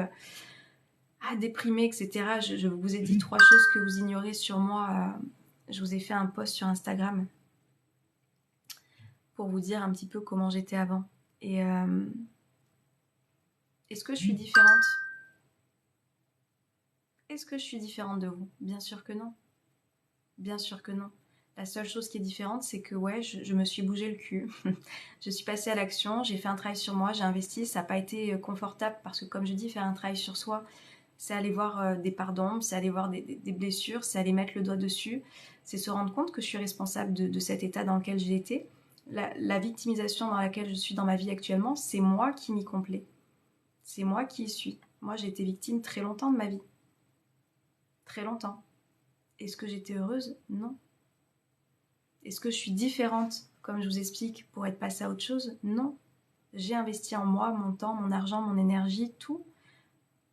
déprimée, etc. Je vous ai dit 3 choses que vous ignorez sur moi. Je vous ai fait un post sur Instagram pour vous dire un petit peu comment j'étais avant. Et est-ce que je suis différente? Est-ce que je suis différente de vous? Bien sûr que non. Bien sûr que non. La seule chose qui est différente, c'est que ouais, je me suis bougé le cul. Je suis passée à l'action, j'ai fait un travail sur moi, j'ai investi. Ça n'a pas été confortable parce que comme je dis, faire un travail sur soi, c'est aller voir des parts d'ombre, c'est aller voir des blessures, c'est aller mettre le doigt dessus. C'est se rendre compte que je suis responsable de cet état dans lequel j'ai été. La victimisation dans laquelle je suis dans ma vie actuellement, c'est moi qui m'y complais. C'est moi qui y suis. Moi, j'ai été victime très longtemps de ma vie. Très longtemps. Est-ce que j'étais heureuse? Non. Est-ce que je suis différente, comme je vous explique, pour être passée à autre chose? Non. J'ai investi en moi, mon temps, mon argent, mon énergie, tout,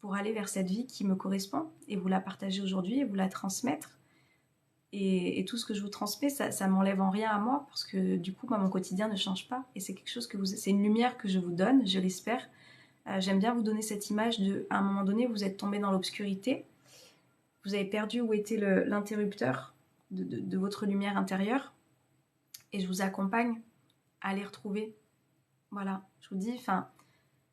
pour aller vers cette vie qui me correspond et vous la partager aujourd'hui et vous la transmettre. Et tout ce que je vous transmets, ça m'enlève en rien à moi parce que du coup, moi, mon quotidien ne change pas. Et c'est quelque chose c'est une lumière que je vous donne, je l'espère. J'aime bien vous donner cette image à un moment donné, vous êtes tombé dans l'obscurité, vous avez perdu où était l'interrupteur de votre lumière intérieure et je vous accompagne à les retrouver. Voilà, je vous dis, enfin,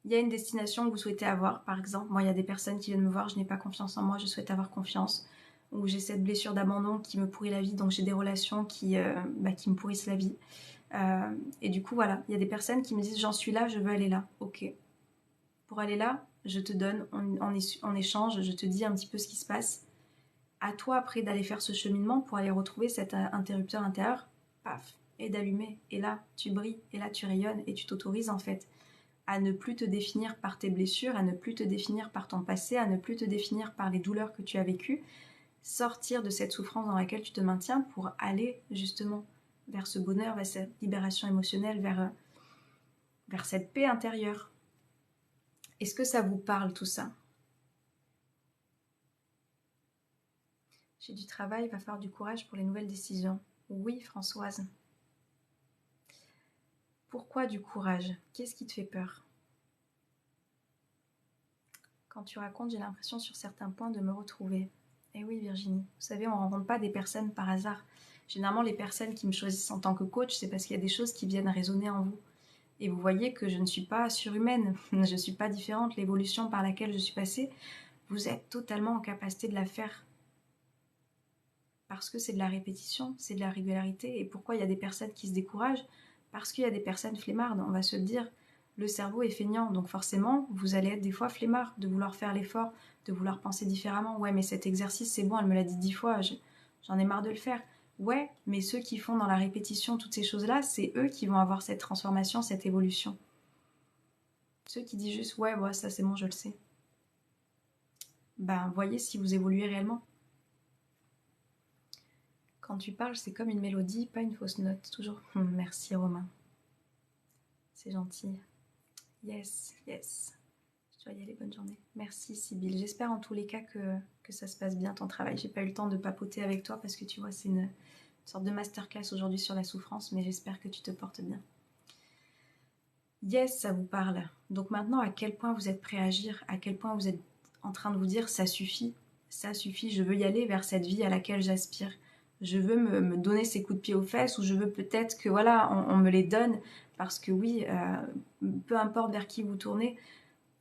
il y a une destination que vous souhaitez avoir, par exemple. Moi, il y a des personnes qui viennent me voir, je n'ai pas confiance en moi, je souhaite avoir confiance. Ou j'ai cette blessure d'abandon qui me pourrit la vie, donc j'ai des relations qui me pourrissent la vie. Et du coup, voilà, il y a des personnes qui me disent, j'en suis là, je veux aller là. Ok. Pour aller là, je te donne, en échange, je te dis un petit peu ce qui se passe. À toi, après, d'aller faire ce cheminement pour aller retrouver cet interrupteur intérieur, paf, et d'allumer. Et là, tu brilles, et là, tu rayonnes, et tu t'autorises, en fait, à ne plus te définir par tes blessures, à ne plus te définir par ton passé, à ne plus te définir par les douleurs que tu as vécues, sortir de cette souffrance dans laquelle tu te maintiens pour aller justement vers ce bonheur, vers cette libération émotionnelle, vers cette paix intérieure. Est-ce que ça vous parle tout ça? J'ai du travail, il va falloir du courage pour les nouvelles décisions. Oui, Françoise. Pourquoi du courage? Qu'est-ce qui te fait peur? Quand tu racontes, j'ai l'impression sur certains points de me retrouver. Eh oui, Virginie, vous savez, on ne rencontre pas des personnes par hasard. Généralement, les personnes qui me choisissent en tant que coach, c'est parce qu'il y a des choses qui viennent résonner en vous. Et vous voyez que je ne suis pas surhumaine, je ne suis pas différente. L'évolution par laquelle je suis passée, vous êtes totalement en capacité de la faire. Parce que c'est de la répétition, c'est de la régularité. Et pourquoi il y a des personnes qui se découragent? Parce qu'il y a des personnes flemmardes, on va se le dire. Le cerveau est feignant, donc forcément, vous allez être des fois flemmard de vouloir faire l'effort, de vouloir penser différemment. Ouais, mais cet exercice, c'est bon, elle me l'a dit 10 fois, j'en ai marre de le faire. Ouais, mais ceux qui font dans la répétition toutes ces choses-là, c'est eux qui vont avoir cette transformation, cette évolution. Ceux qui disent juste, ouais, ça c'est bon, je le sais. Ben, voyez si vous évoluez réellement. Quand tu parles, c'est comme une mélodie, pas une fausse note. Toujours. Merci Romain. C'est gentil. Yes, yes. Je dois y aller, bonne journée. Merci Sybille. J'espère en tous les cas que ça se passe bien ton travail. J'ai pas eu le temps de papoter avec toi parce que tu vois, c'est une sorte de masterclass aujourd'hui sur la souffrance, mais j'espère que tu te portes bien. Yes, ça vous parle. Donc maintenant, à quel point vous êtes prêt à agir? À quel point vous êtes en train de vous dire, ça suffit, je veux y aller vers cette vie à laquelle j'aspire. Je veux me donner ces coups de pied aux fesses ou je veux peut-être que voilà, on me les donne parce que oui, peu importe vers qui vous tournez,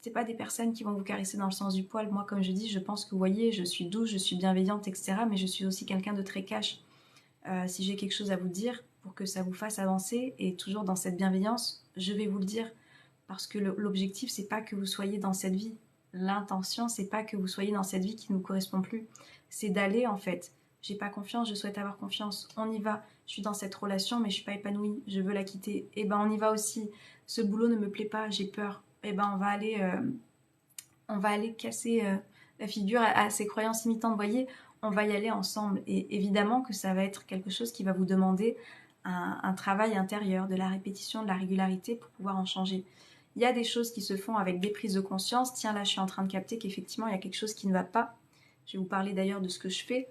c'est pas des personnes qui vont vous caresser dans le sens du poil. Moi, comme je dis, je pense que vous voyez, je suis douce, je suis bienveillante, etc. Mais je suis aussi quelqu'un de très cash. Si j'ai quelque chose à vous dire pour que ça vous fasse avancer et toujours dans cette bienveillance, je vais vous le dire parce que l'objectif c'est pas que vous soyez dans cette vie. L'intention c'est pas que vous soyez dans cette vie qui ne vous correspond plus. C'est d'aller en fait. J'ai pas confiance, je souhaite avoir confiance. On y va. Je suis dans cette relation mais je suis pas épanouie. Je veux la quitter. Et ben on y va aussi. Ce boulot ne me plaît pas, j'ai peur. Et ben on va aller casser la figure à ces croyances imitantes. Vous voyez, on va y aller ensemble. Et évidemment que ça va être quelque chose qui va vous demander un travail intérieur, de la répétition, de la régularité pour pouvoir en changer. Il y a des choses qui se font avec des prises de conscience. Tiens, là, je suis en train de capter qu'effectivement, il y a quelque chose qui ne va pas. Je vais vous parler d'ailleurs de ce que je fais.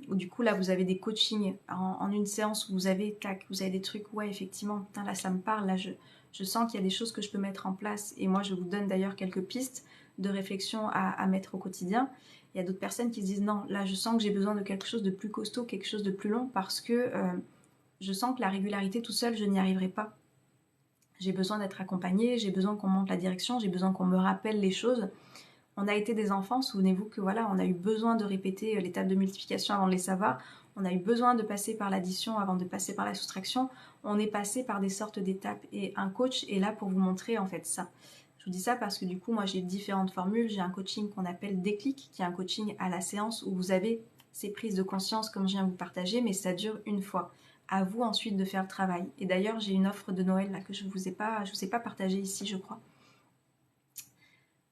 Du coup, là, vous avez des coachings en une séance où vous avez, vous avez des trucs, ouais, effectivement, putain, là, ça me parle, là, je sens qu'il y a des choses que je peux mettre en place. Et moi, je vous donne d'ailleurs quelques pistes de réflexion à mettre au quotidien. Il y a d'autres personnes qui se disent, non, là, je sens que j'ai besoin de quelque chose de plus costaud, quelque chose de plus long, parce que je sens que la régularité tout seul, je n'y arriverai pas. J'ai besoin d'être accompagnée, j'ai besoin qu'on monte la direction, j'ai besoin qu'on me rappelle les choses. On a été des enfants, souvenez-vous que voilà, on a eu besoin de répéter les tables de multiplication avant de les savoir. On a eu besoin de passer par l'addition avant de passer par la soustraction. On est passé par des sortes d'étapes et un coach est là pour vous montrer en fait ça. Je vous dis ça parce que du coup, moi j'ai différentes formules. J'ai un coaching qu'on appelle Déclic, qui est un coaching à la séance où vous avez ces prises de conscience comme je viens de vous partager, mais ça dure une fois. À vous ensuite de faire le travail. Et d'ailleurs, j'ai une offre de Noël là que je vous ai pas partagée ici, je crois.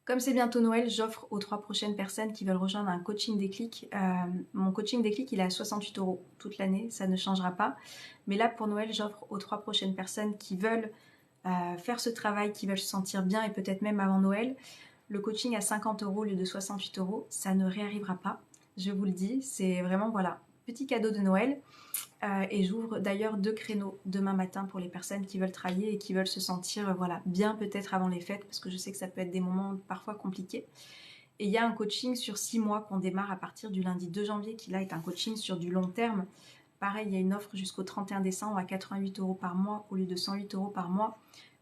Comme c'est bientôt Noël, j'offre aux 3 prochaines personnes qui veulent rejoindre un coaching déclic. Mon coaching déclic, il est à 68 € toute l'année, ça ne changera pas. Mais là, pour Noël, j'offre aux 3 prochaines personnes qui veulent faire ce travail, qui veulent se sentir bien et peut-être même avant Noël. Le coaching à 50 € au lieu de 68 €, ça ne réarrivera pas. Je vous le dis, c'est vraiment, voilà, petit cadeau de Noël. Et j'ouvre d'ailleurs 2 créneaux demain matin pour les personnes qui veulent travailler et qui veulent se sentir voilà, bien peut-être avant les fêtes, parce que je sais que ça peut être des moments parfois compliqués. Et il y a un coaching sur 6 mois qu'on démarre à partir du lundi 2 janvier, qui là est un coaching sur du long terme. Pareil, il y a une offre jusqu'au 31 décembre à 88 € par mois au lieu de 108 € par mois,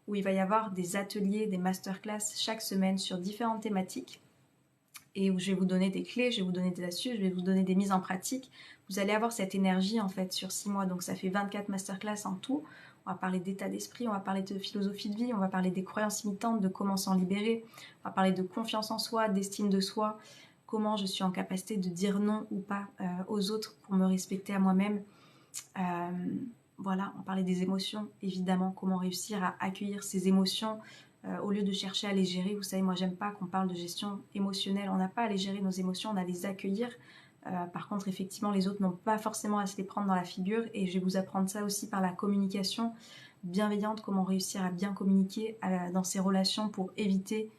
où il va y avoir des ateliers, des masterclass chaque semaine sur différentes thématiques, et où je vais vous donner des clés, je vais vous donner des astuces, je vais vous donner des mises en pratique. Vous allez avoir cette énergie en fait sur 6 mois, donc ça fait 24 masterclass en tout. On va parler d'état d'esprit, on va parler de philosophie de vie, on va parler des croyances limitantes, de comment s'en libérer, on va parler de confiance en soi, d'estime de soi, comment je suis en capacité de dire non ou pas aux autres pour me respecter à moi-même. Voilà, on parlait des émotions, évidemment, comment réussir à accueillir ses émotions au lieu de chercher à les gérer. Vous savez, moi, j'aime pas qu'on parle de gestion émotionnelle. On n'a pas à les gérer, nos émotions, on a à les accueillir. Par contre, effectivement, les autres n'ont pas forcément à se les prendre dans la figure. Et je vais vous apprendre ça aussi par la communication bienveillante, comment réussir à bien communiquer dans ses relations pour éviter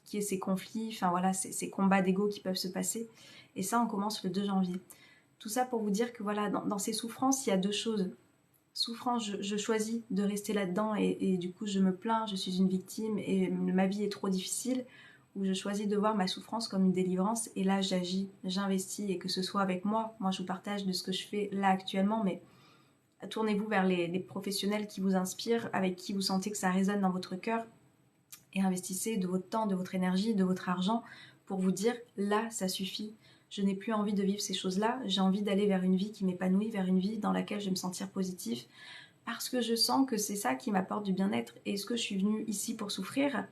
qu'il y ait ces conflits, enfin voilà, ces combats d'ego qui peuvent se passer. Et ça, on commence le 2 janvier. Tout ça pour vous dire que voilà, dans ces souffrances, il y a 2 choses. Souffrance, je choisis de rester là-dedans et du coup je me plains, je suis une victime et ma vie est trop difficile, ou je choisis de voir ma souffrance comme une délivrance et là j'agis, j'investis, et que ce soit avec moi je vous partage de ce que je fais là actuellement, mais tournez-vous vers les professionnels qui vous inspirent, avec qui vous sentez que ça résonne dans votre cœur, et investissez de votre temps, de votre énergie, de votre argent pour vous dire là ça suffit. Je n'ai plus envie de vivre ces choses-là, j'ai envie d'aller vers une vie qui m'épanouit, vers une vie dans laquelle je vais me sentir positif, parce que je sens que c'est ça qui m'apporte du bien-être. Et est-ce que je suis venue ici pour souffrir?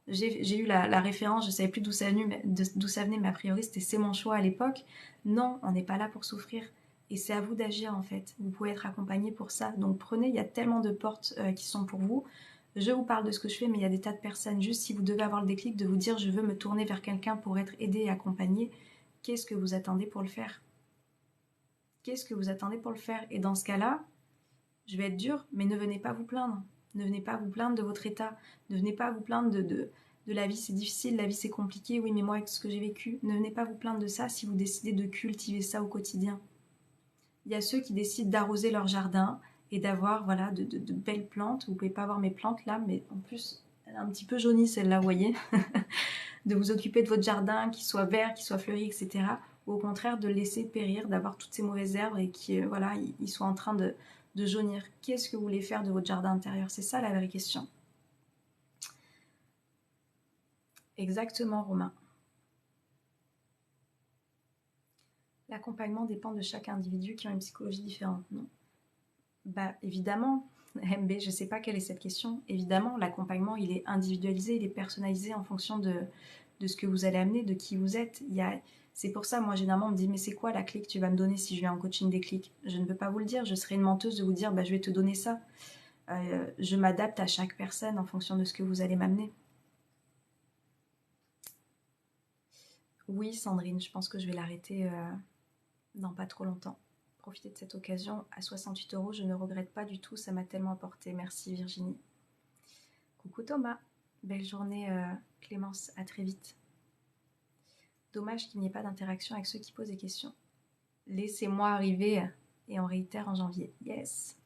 J'ai eu la référence, je ne savais plus d'où ça venait, mais a priori c'était c'est mon choix à l'époque. Non, on n'est pas là pour souffrir. Et c'est à vous d'agir en fait. Vous pouvez être accompagné pour ça. Donc prenez, il y a tellement de portes qui sont pour vous. Je vous parle de ce que je fais, mais il y a des tas de personnes. Juste si vous devez avoir le déclic de vous dire je veux me tourner vers quelqu'un pour être aidé et accompagné, qu'est-ce que vous attendez pour le faire? Qu'est-ce que vous attendez pour le faire? Et dans ce cas-là, je vais être dure, mais ne venez pas vous plaindre. Ne venez pas vous plaindre de votre état. Ne venez pas vous plaindre de la vie, c'est difficile, la vie c'est compliqué, oui, mais moi avec ce que j'ai vécu, ne venez pas vous plaindre de ça si vous décidez de cultiver ça au quotidien. Il y a ceux qui décident d'arroser leur jardin et d'avoir voilà, de belles plantes. Vous pouvez pas voir mes plantes là, mais en plus, elle est un petit peu jaunie celle-là, vous voyez. De vous occuper de votre jardin, qu'il soit vert, qu'il soit fleuri, etc. Ou au contraire, de laisser périr, d'avoir toutes ces mauvaises herbes et qui, voilà, ils soient en train de jaunir. Qu'est-ce que vous voulez faire de votre jardin intérieur? C'est ça la vraie question. Exactement, Romain. L'accompagnement dépend de chaque individu qui a une psychologie différente, non? Bah évidemment, MB, je ne sais pas quelle est cette question. Évidemment, l'accompagnement, il est individualisé, il est personnalisé en fonction de ce que vous allez amener, de qui vous êtes. C'est pour ça, moi, généralement, on me dit, mais c'est quoi la clé que tu vas me donner si je viens en coaching déclic? Je ne peux pas vous le dire, je serai une menteuse de vous dire, bah, je vais te donner ça. Je m'adapte à chaque personne en fonction de ce que vous allez m'amener. Oui, Sandrine, je pense que je vais l'arrêter dans pas trop longtemps. Profitez de cette occasion. À 68 €, je ne regrette pas du tout, ça m'a tellement apporté. Merci Virginie. Coucou Thomas. Belle journée Clémence, à très vite. Dommage qu'il n'y ait pas d'interaction avec ceux qui posent des questions. Laissez-moi arriver et on réitère en janvier. Yes.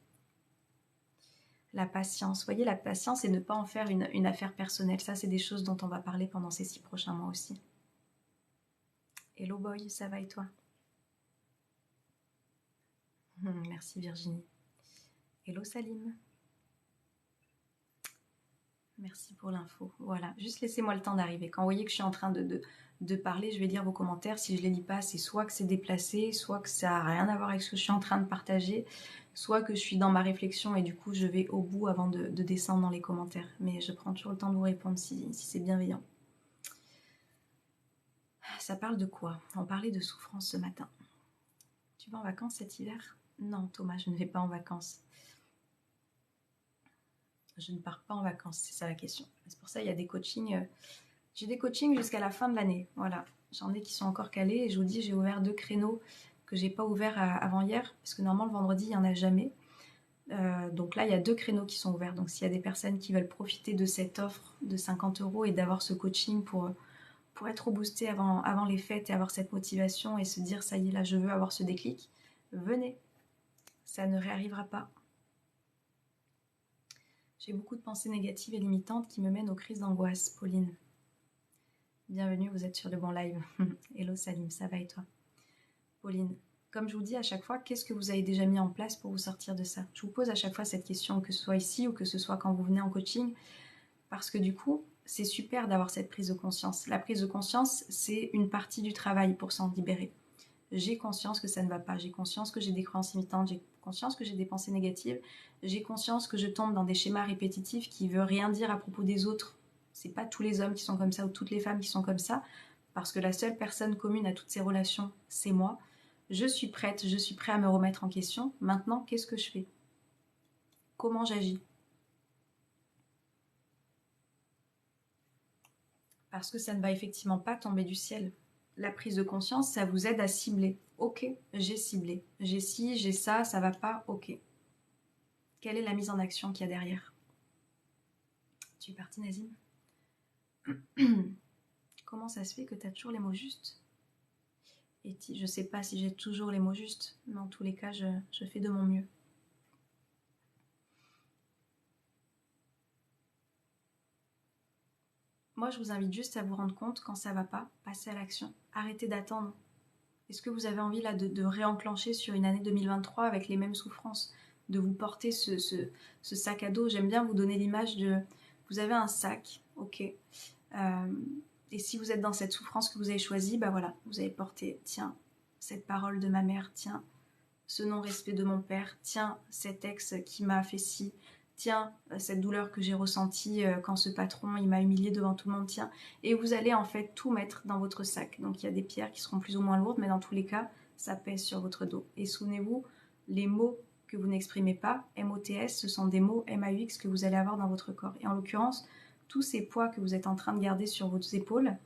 La patience. Voyez, la patience et ne pas en faire une affaire personnelle. Ça, c'est des choses dont on va parler pendant ces 6 prochains mois aussi. Hello boy, ça va et toi? Merci Virginie. Hello Salim. Merci pour l'info. Voilà, juste laissez-moi le temps d'arriver. Quand vous voyez que je suis en train de parler, je vais lire vos commentaires. Si je ne les lis pas, c'est soit que c'est déplacé, soit que ça n'a rien à voir avec ce que je suis en train de partager, soit que je suis dans ma réflexion et du coup je vais au bout avant de descendre dans les commentaires. Mais je prends toujours le temps de vous répondre si c'est bienveillant. Ça parle de quoi? On parlait de souffrance ce matin. Tu vas en vacances cet hiver? Non Thomas, je ne vais pas en vacances. Je ne pars pas en vacances, c'est ça la question. C'est pour ça qu'il y a des coachings. J'ai des coachings jusqu'à la fin de l'année. Voilà, j'en ai qui sont encore calés. Et je vous dis, j'ai ouvert 2 créneaux que j'ai pas ouverts avant hier. Parce que normalement, le vendredi, il n'y en a jamais. Donc là, il y a 2 créneaux qui sont ouverts. Donc s'il y a des personnes qui veulent profiter de cette offre de 50 € et d'avoir ce coaching pour être boosté avant les fêtes et avoir cette motivation et se dire, ça y est, là, je veux avoir ce déclic, venez. Ça ne réarrivera pas. J'ai beaucoup de pensées négatives et limitantes qui me mènent aux crises d'angoisse. Pauline. Bienvenue, vous êtes sur le bon live. Hello Salim, ça va et toi? Pauline, comme je vous dis à chaque fois, qu'est-ce que vous avez déjà mis en place pour vous sortir de ça? Je vous pose à chaque fois cette question, que ce soit ici ou que ce soit quand vous venez en coaching, parce que du coup, c'est super d'avoir cette prise de conscience. La prise de conscience, c'est une partie du travail pour s'en libérer. J'ai conscience que ça ne va pas, j'ai conscience que j'ai des croyances limitantes, j'ai conscience que j'ai des pensées négatives, j'ai conscience que je tombe dans des schémas répétitifs qui ne veulent rien dire à propos des autres. C'est pas tous les hommes qui sont comme ça ou toutes les femmes qui sont comme ça, parce que la seule personne commune à toutes ces relations, c'est moi. Je suis prête, je suis prêt à me remettre en question. Maintenant, qu'est-ce que je fais? Comment j'agis? Parce que ça ne va effectivement pas tomber du ciel. La prise de conscience, ça vous aide à cibler. Ok, j'ai ciblé. J'ai ci, j'ai ça, ça va pas, ok. Quelle est la mise en action qu'il y a derrière? Tu es parti, Nazim? Comment ça se fait que tu as toujours les mots justes? Et je sais pas si j'ai toujours les mots justes, mais en tous les cas, je fais de mon mieux. Moi, je vous invite juste à vous rendre compte quand ça va pas, passer à l'action. Arrêtez d'attendre. Est-ce que vous avez envie là de réenclencher sur une année 2023 avec les mêmes souffrances? De vous porter ce sac à dos? J'aime bien vous donner l'image de... Vous avez un sac, ok. Et si vous êtes dans cette souffrance que vous avez choisie, bah voilà, vous avez porté, tiens, cette parole de ma mère, tiens, ce non-respect de mon père, tiens, cet ex qui m'a fait ci, tiens, cette douleur que j'ai ressentie quand ce patron, il m'a humilié devant tout le monde, tiens. Et vous allez en fait tout mettre dans votre sac. Donc il y a des pierres qui seront plus ou moins lourdes, mais dans tous les cas, ça pèse sur votre dos. Et souvenez-vous, les mots que vous n'exprimez pas, MOTS, ce sont des mots MAUX que vous allez avoir dans votre corps. Et en l'occurrence, tous ces poids que vous êtes en train de garder sur vos épaules,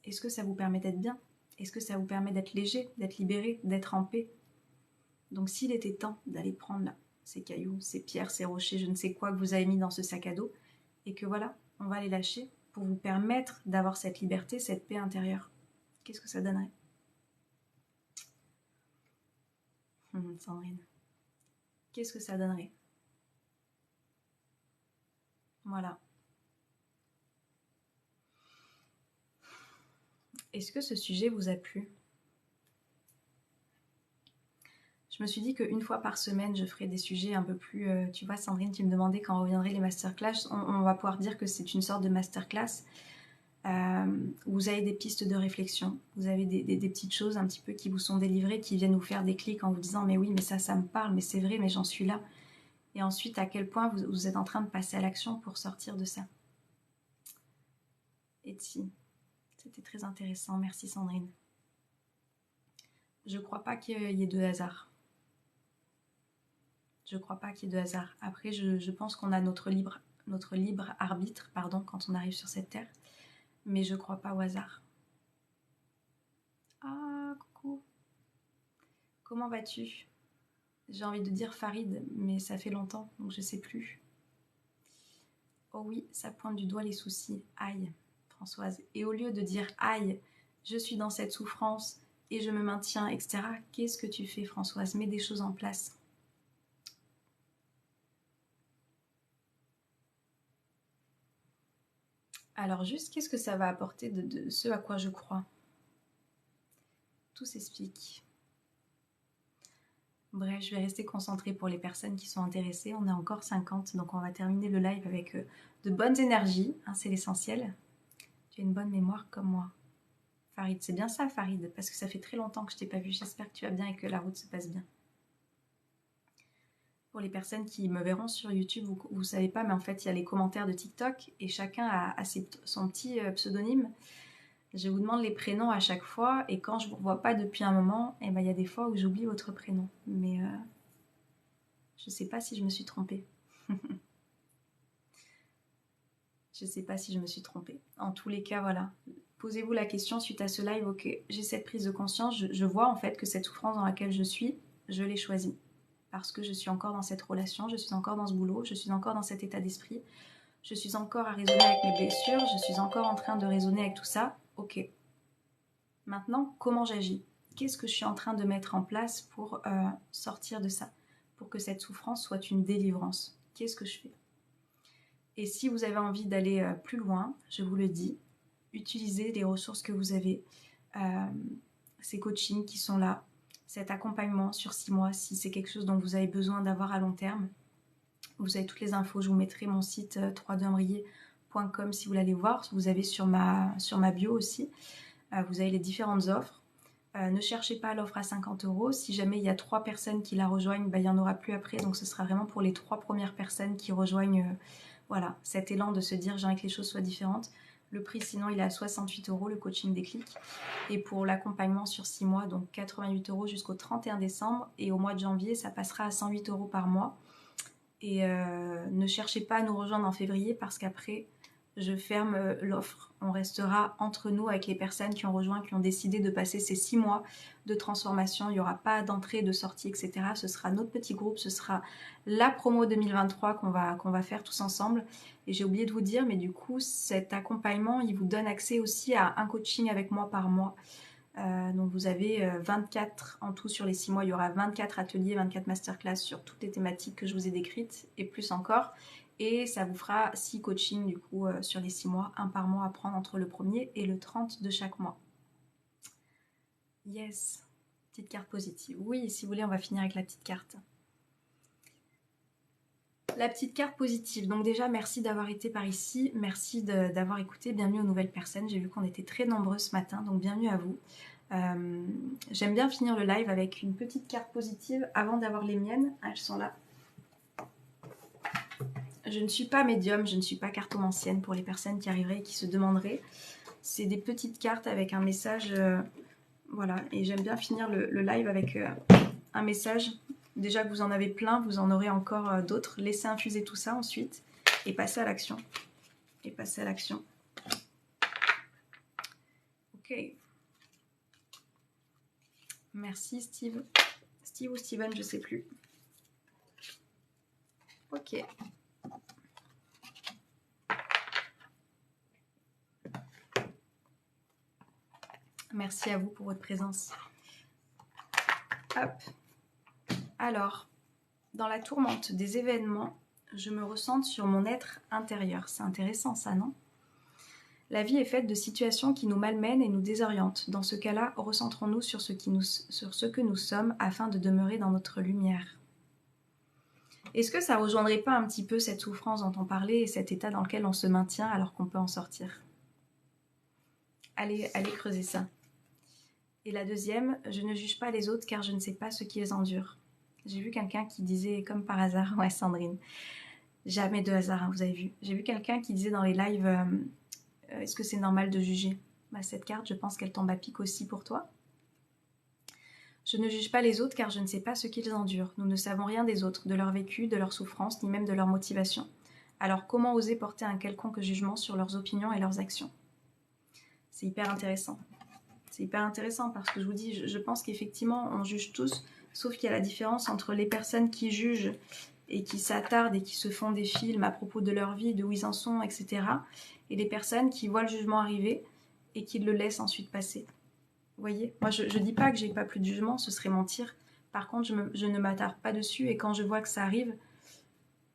est-ce que ça vous permet d'être bien? Est-ce que ça vous permet d'être léger, d'être libéré, d'être en paix? Donc s'il était temps d'aller prendre là, ces cailloux, ces pierres, ces rochers, je ne sais quoi que vous avez mis dans ce sac à dos, et que voilà, on va les lâcher pour vous permettre d'avoir cette liberté, cette paix intérieure. Qu'est-ce que ça donnerait? Sandrine. Qu'est-ce que ça donnerait? Voilà. Est-ce que ce sujet vous a plu? Je me suis dit qu'une fois par semaine, je ferai des sujets un peu plus... tu vois, Sandrine, tu me demandais quand reviendraient les masterclass. On va pouvoir dire que c'est une sorte de masterclass. Vous avez des pistes de réflexion. Vous avez des petites choses un petit peu qui vous sont délivrées, qui viennent vous faire des clics en vous disant « Mais oui, mais ça me parle, mais c'est vrai, mais j'en suis là. » Et ensuite, à quel point vous êtes en train de passer à l'action pour sortir de ça. Et si, c'était très intéressant. Merci Sandrine. Je crois pas qu'il y ait de hasard. Je crois pas qu'il y ait de hasard. Après, je pense qu'on a notre libre arbitre, quand on arrive sur cette terre. Mais je crois pas au hasard. Ah, coucou. Comment vas-tu? J'ai envie de dire Farid, mais ça fait longtemps, donc je sais plus. Oh oui, ça pointe du doigt les soucis. Aïe, Françoise. Et au lieu de dire aïe, je suis dans cette souffrance et je me maintiens, etc., qu'est-ce que tu fais, Françoise? Mets des choses en place. Alors juste, qu'est-ce que ça va apporter de ce à quoi je crois? Tout s'explique. Bref, je vais rester concentrée pour les personnes qui sont intéressées. On est encore 50, donc on va terminer le live avec de bonnes énergies. Hein, c'est l'essentiel. Tu as une bonne mémoire comme moi. Farid, c'est bien ça, Farid, parce que ça fait très longtemps que je t'ai pas vu. J'espère que tu vas bien et que la route se passe bien. Pour les personnes qui me verront sur YouTube, vous savez pas, mais en fait, il y a les commentaires de TikTok et chacun a son petit pseudonyme. Je vous demande les prénoms à chaque fois et quand je ne vous vois pas depuis un moment, eh ben, il y a des fois où j'oublie votre prénom. Mais je ne sais pas si je me suis trompée. Je ne sais pas si je me suis trompée. En tous les cas, voilà. Posez-vous la question suite à ce live, ok, j'ai cette prise de conscience, je vois en fait que cette souffrance dans laquelle je suis, je l'ai choisie. Parce que je suis encore dans cette relation, je suis encore dans ce boulot, je suis encore dans cet état d'esprit, je suis encore à raisonner avec mes blessures, je suis encore en train de raisonner avec tout ça, ok. Maintenant, comment j'agis? Qu'est-ce que je suis en train de mettre en place pour sortir de ça? Pour que cette souffrance soit une délivrance. Qu'est-ce que je fais? Et si vous avez envie d'aller plus loin, je vous le dis, utilisez les ressources que vous avez, ces coachings qui sont là, cet accompagnement sur 6 mois, si c'est quelque chose dont vous avez besoin d'avoir à long terme. Vous avez toutes les infos, je vous mettrai mon site www.ambrier.com si vous voulez aller voir. Vous avez sur ma bio aussi, vous avez les différentes offres. Ne cherchez pas l'offre à 50 €. Si jamais il y a 3 personnes qui la rejoignent, il n'y en aura plus après. Donc ce sera vraiment pour les 3 premières personnes qui rejoignent voilà, cet élan de se dire j'ai envie que les choses soient différentes. Le prix sinon il est à 68 € le coaching déclic. Et pour l'accompagnement sur 6 mois, donc 88 € jusqu'au 31 décembre. Et au mois de janvier, ça passera à 108 € par mois. Et ne cherchez pas à nous rejoindre en février parce qu'après, je ferme l'offre. On restera entre nous avec les personnes qui ont rejoint, qui ont décidé de passer ces 6 mois de transformation. Il n'y aura pas d'entrée, de sortie, etc. Ce sera notre petit groupe, ce sera la promo 2023 qu'on va faire tous ensemble. Et j'ai oublié de vous dire, mais du coup, cet accompagnement, il vous donne accès aussi à un coaching avec moi par mois. Donc vous avez 24 en tout sur les 6 mois, il y aura 24 ateliers, 24 masterclass sur toutes les thématiques que je vous ai décrites et plus encore. Et ça vous fera 6 coachings du coup sur les 6 mois, un par mois à prendre entre le 1er et le 30 de chaque mois. Yes, petite carte positive. Oui, si vous voulez, on va finir avec la petite carte. La petite carte positive. Donc déjà, merci d'avoir été par ici. Merci d'avoir écouté. Bienvenue aux nouvelles personnes. J'ai vu qu'on était très nombreux ce matin, donc bienvenue à vous. J'aime bien finir le live avec une petite carte positive avant d'avoir les miennes. Elles sont là. Je ne suis pas médium, je ne suis pas cartomancienne pour les personnes qui arriveraient et qui se demanderaient. C'est des petites cartes avec un message. Voilà, et j'aime bien finir le live avec un message. Déjà que vous en avez plein, vous en aurez encore d'autres. Laissez infuser tout ça ensuite et passez à l'action. Et passez à l'action. Ok. Merci Steve. Steve ou Steven, je sais plus. Ok. Merci à vous pour votre présence. Hop. Alors, dans la tourmente des événements, je me ressente sur mon être intérieur. C'est intéressant ça, non? La vie est faite de situations qui nous malmènent et nous désorientent. Dans ce cas-là, recentrons-nous sur ce que nous sommes afin de demeurer dans notre lumière. Est-ce que ça ne rejoindrait pas un petit peu cette souffrance dont on parlait et cet état dans lequel on se maintient alors qu'on peut en sortir? Allez creuser ça. Et la deuxième, je ne juge pas les autres car je ne sais pas ce qu'ils endurent. J'ai vu quelqu'un qui disait, comme par hasard, ouais Sandrine, jamais de hasard, hein, vous avez vu. J'ai vu quelqu'un qui disait dans les lives, est-ce que c'est normal de juger? Cette carte, je pense qu'elle tombe à pic aussi pour toi. Je ne juge pas les autres car je ne sais pas ce qu'ils endurent. Nous ne savons rien des autres, de leur vécu, de leur souffrance, ni même de leur motivation. Alors comment oser porter un quelconque jugement sur leurs opinions et leurs actions? C'est hyper intéressant. C'est hyper intéressant parce que je vous dis, je pense qu'effectivement, on juge tous, sauf qu'il y a la différence entre les personnes qui jugent et qui s'attardent et qui se font des films à propos de leur vie, de où ils en sont, etc. Et les personnes qui voient le jugement arriver et qui le laissent ensuite passer. Vous voyez, moi je dis pas que j'ai pas plus de jugement, ce serait mentir. Par contre, je ne m'attarde pas dessus et quand je vois que ça arrive,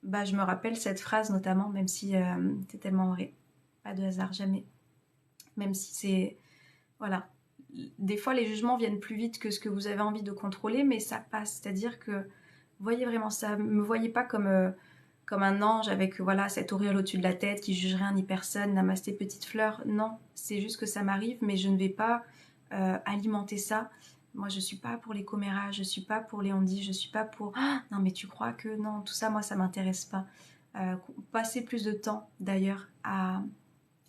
bah, je me rappelle cette phrase notamment, même si c'est tellement vrai. Pas de hasard, jamais. Même si c'est... Voilà. Des fois, les jugements viennent plus vite que ce que vous avez envie de contrôler, mais ça passe. C'est-à-dire que, voyez vraiment ça. Ne me voyez pas comme un ange avec voilà, cette auréole au-dessus de la tête qui juge rien ni personne, namasté petite fleur. Non, c'est juste que ça m'arrive, mais je ne vais pas alimenter ça. Moi, je suis pas pour les commérages, je suis pas pour les on-dit, je suis pas pour non, mais tu crois que non, tout ça, moi, ça m'intéresse pas. Passer plus de temps, d'ailleurs, à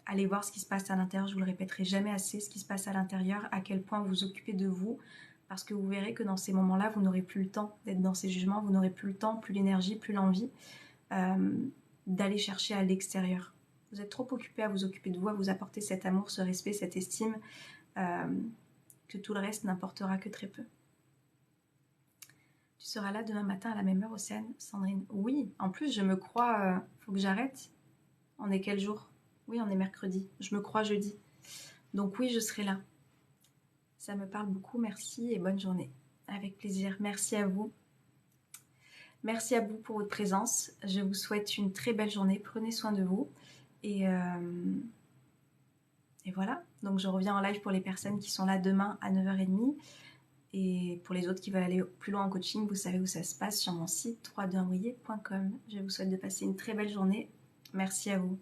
aller voir ce qui se passe à l'intérieur. Je vous le répéterai jamais assez, ce qui se passe à l'intérieur, à quel point vous vous occupez de vous, parce que vous verrez que dans ces moments-là, vous n'aurez plus le temps d'être dans ces jugements, vous n'aurez plus le temps, plus l'énergie, plus l'envie d'aller chercher à l'extérieur. Vous êtes trop occupé à vous occuper de vous, à vous apporter cet amour, ce respect, cette estime, que tout le reste n'importera que très peu. Tu seras là demain matin à la même heure, Océane? Sandrine? Oui, en plus je me crois... faut que j'arrête. On est quel jour? Oui, on est mercredi. Je me crois jeudi. Donc oui, je serai là. Ça me parle beaucoup, merci et bonne journée. Avec plaisir, merci à vous. Merci à vous pour votre présence. Je vous souhaite une très belle journée. Prenez soin de vous. Et voilà. Donc je reviens en live pour les personnes qui sont là demain à 9h30. Et pour les autres qui veulent aller plus loin en coaching, vous savez où ça se passe sur mon site www.ambrier.com. Je vous souhaite de passer une très belle journée. Merci à vous.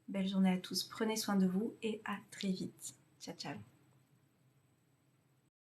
Belle journée à tous. Prenez soin de vous et à très vite. Ciao, ciao.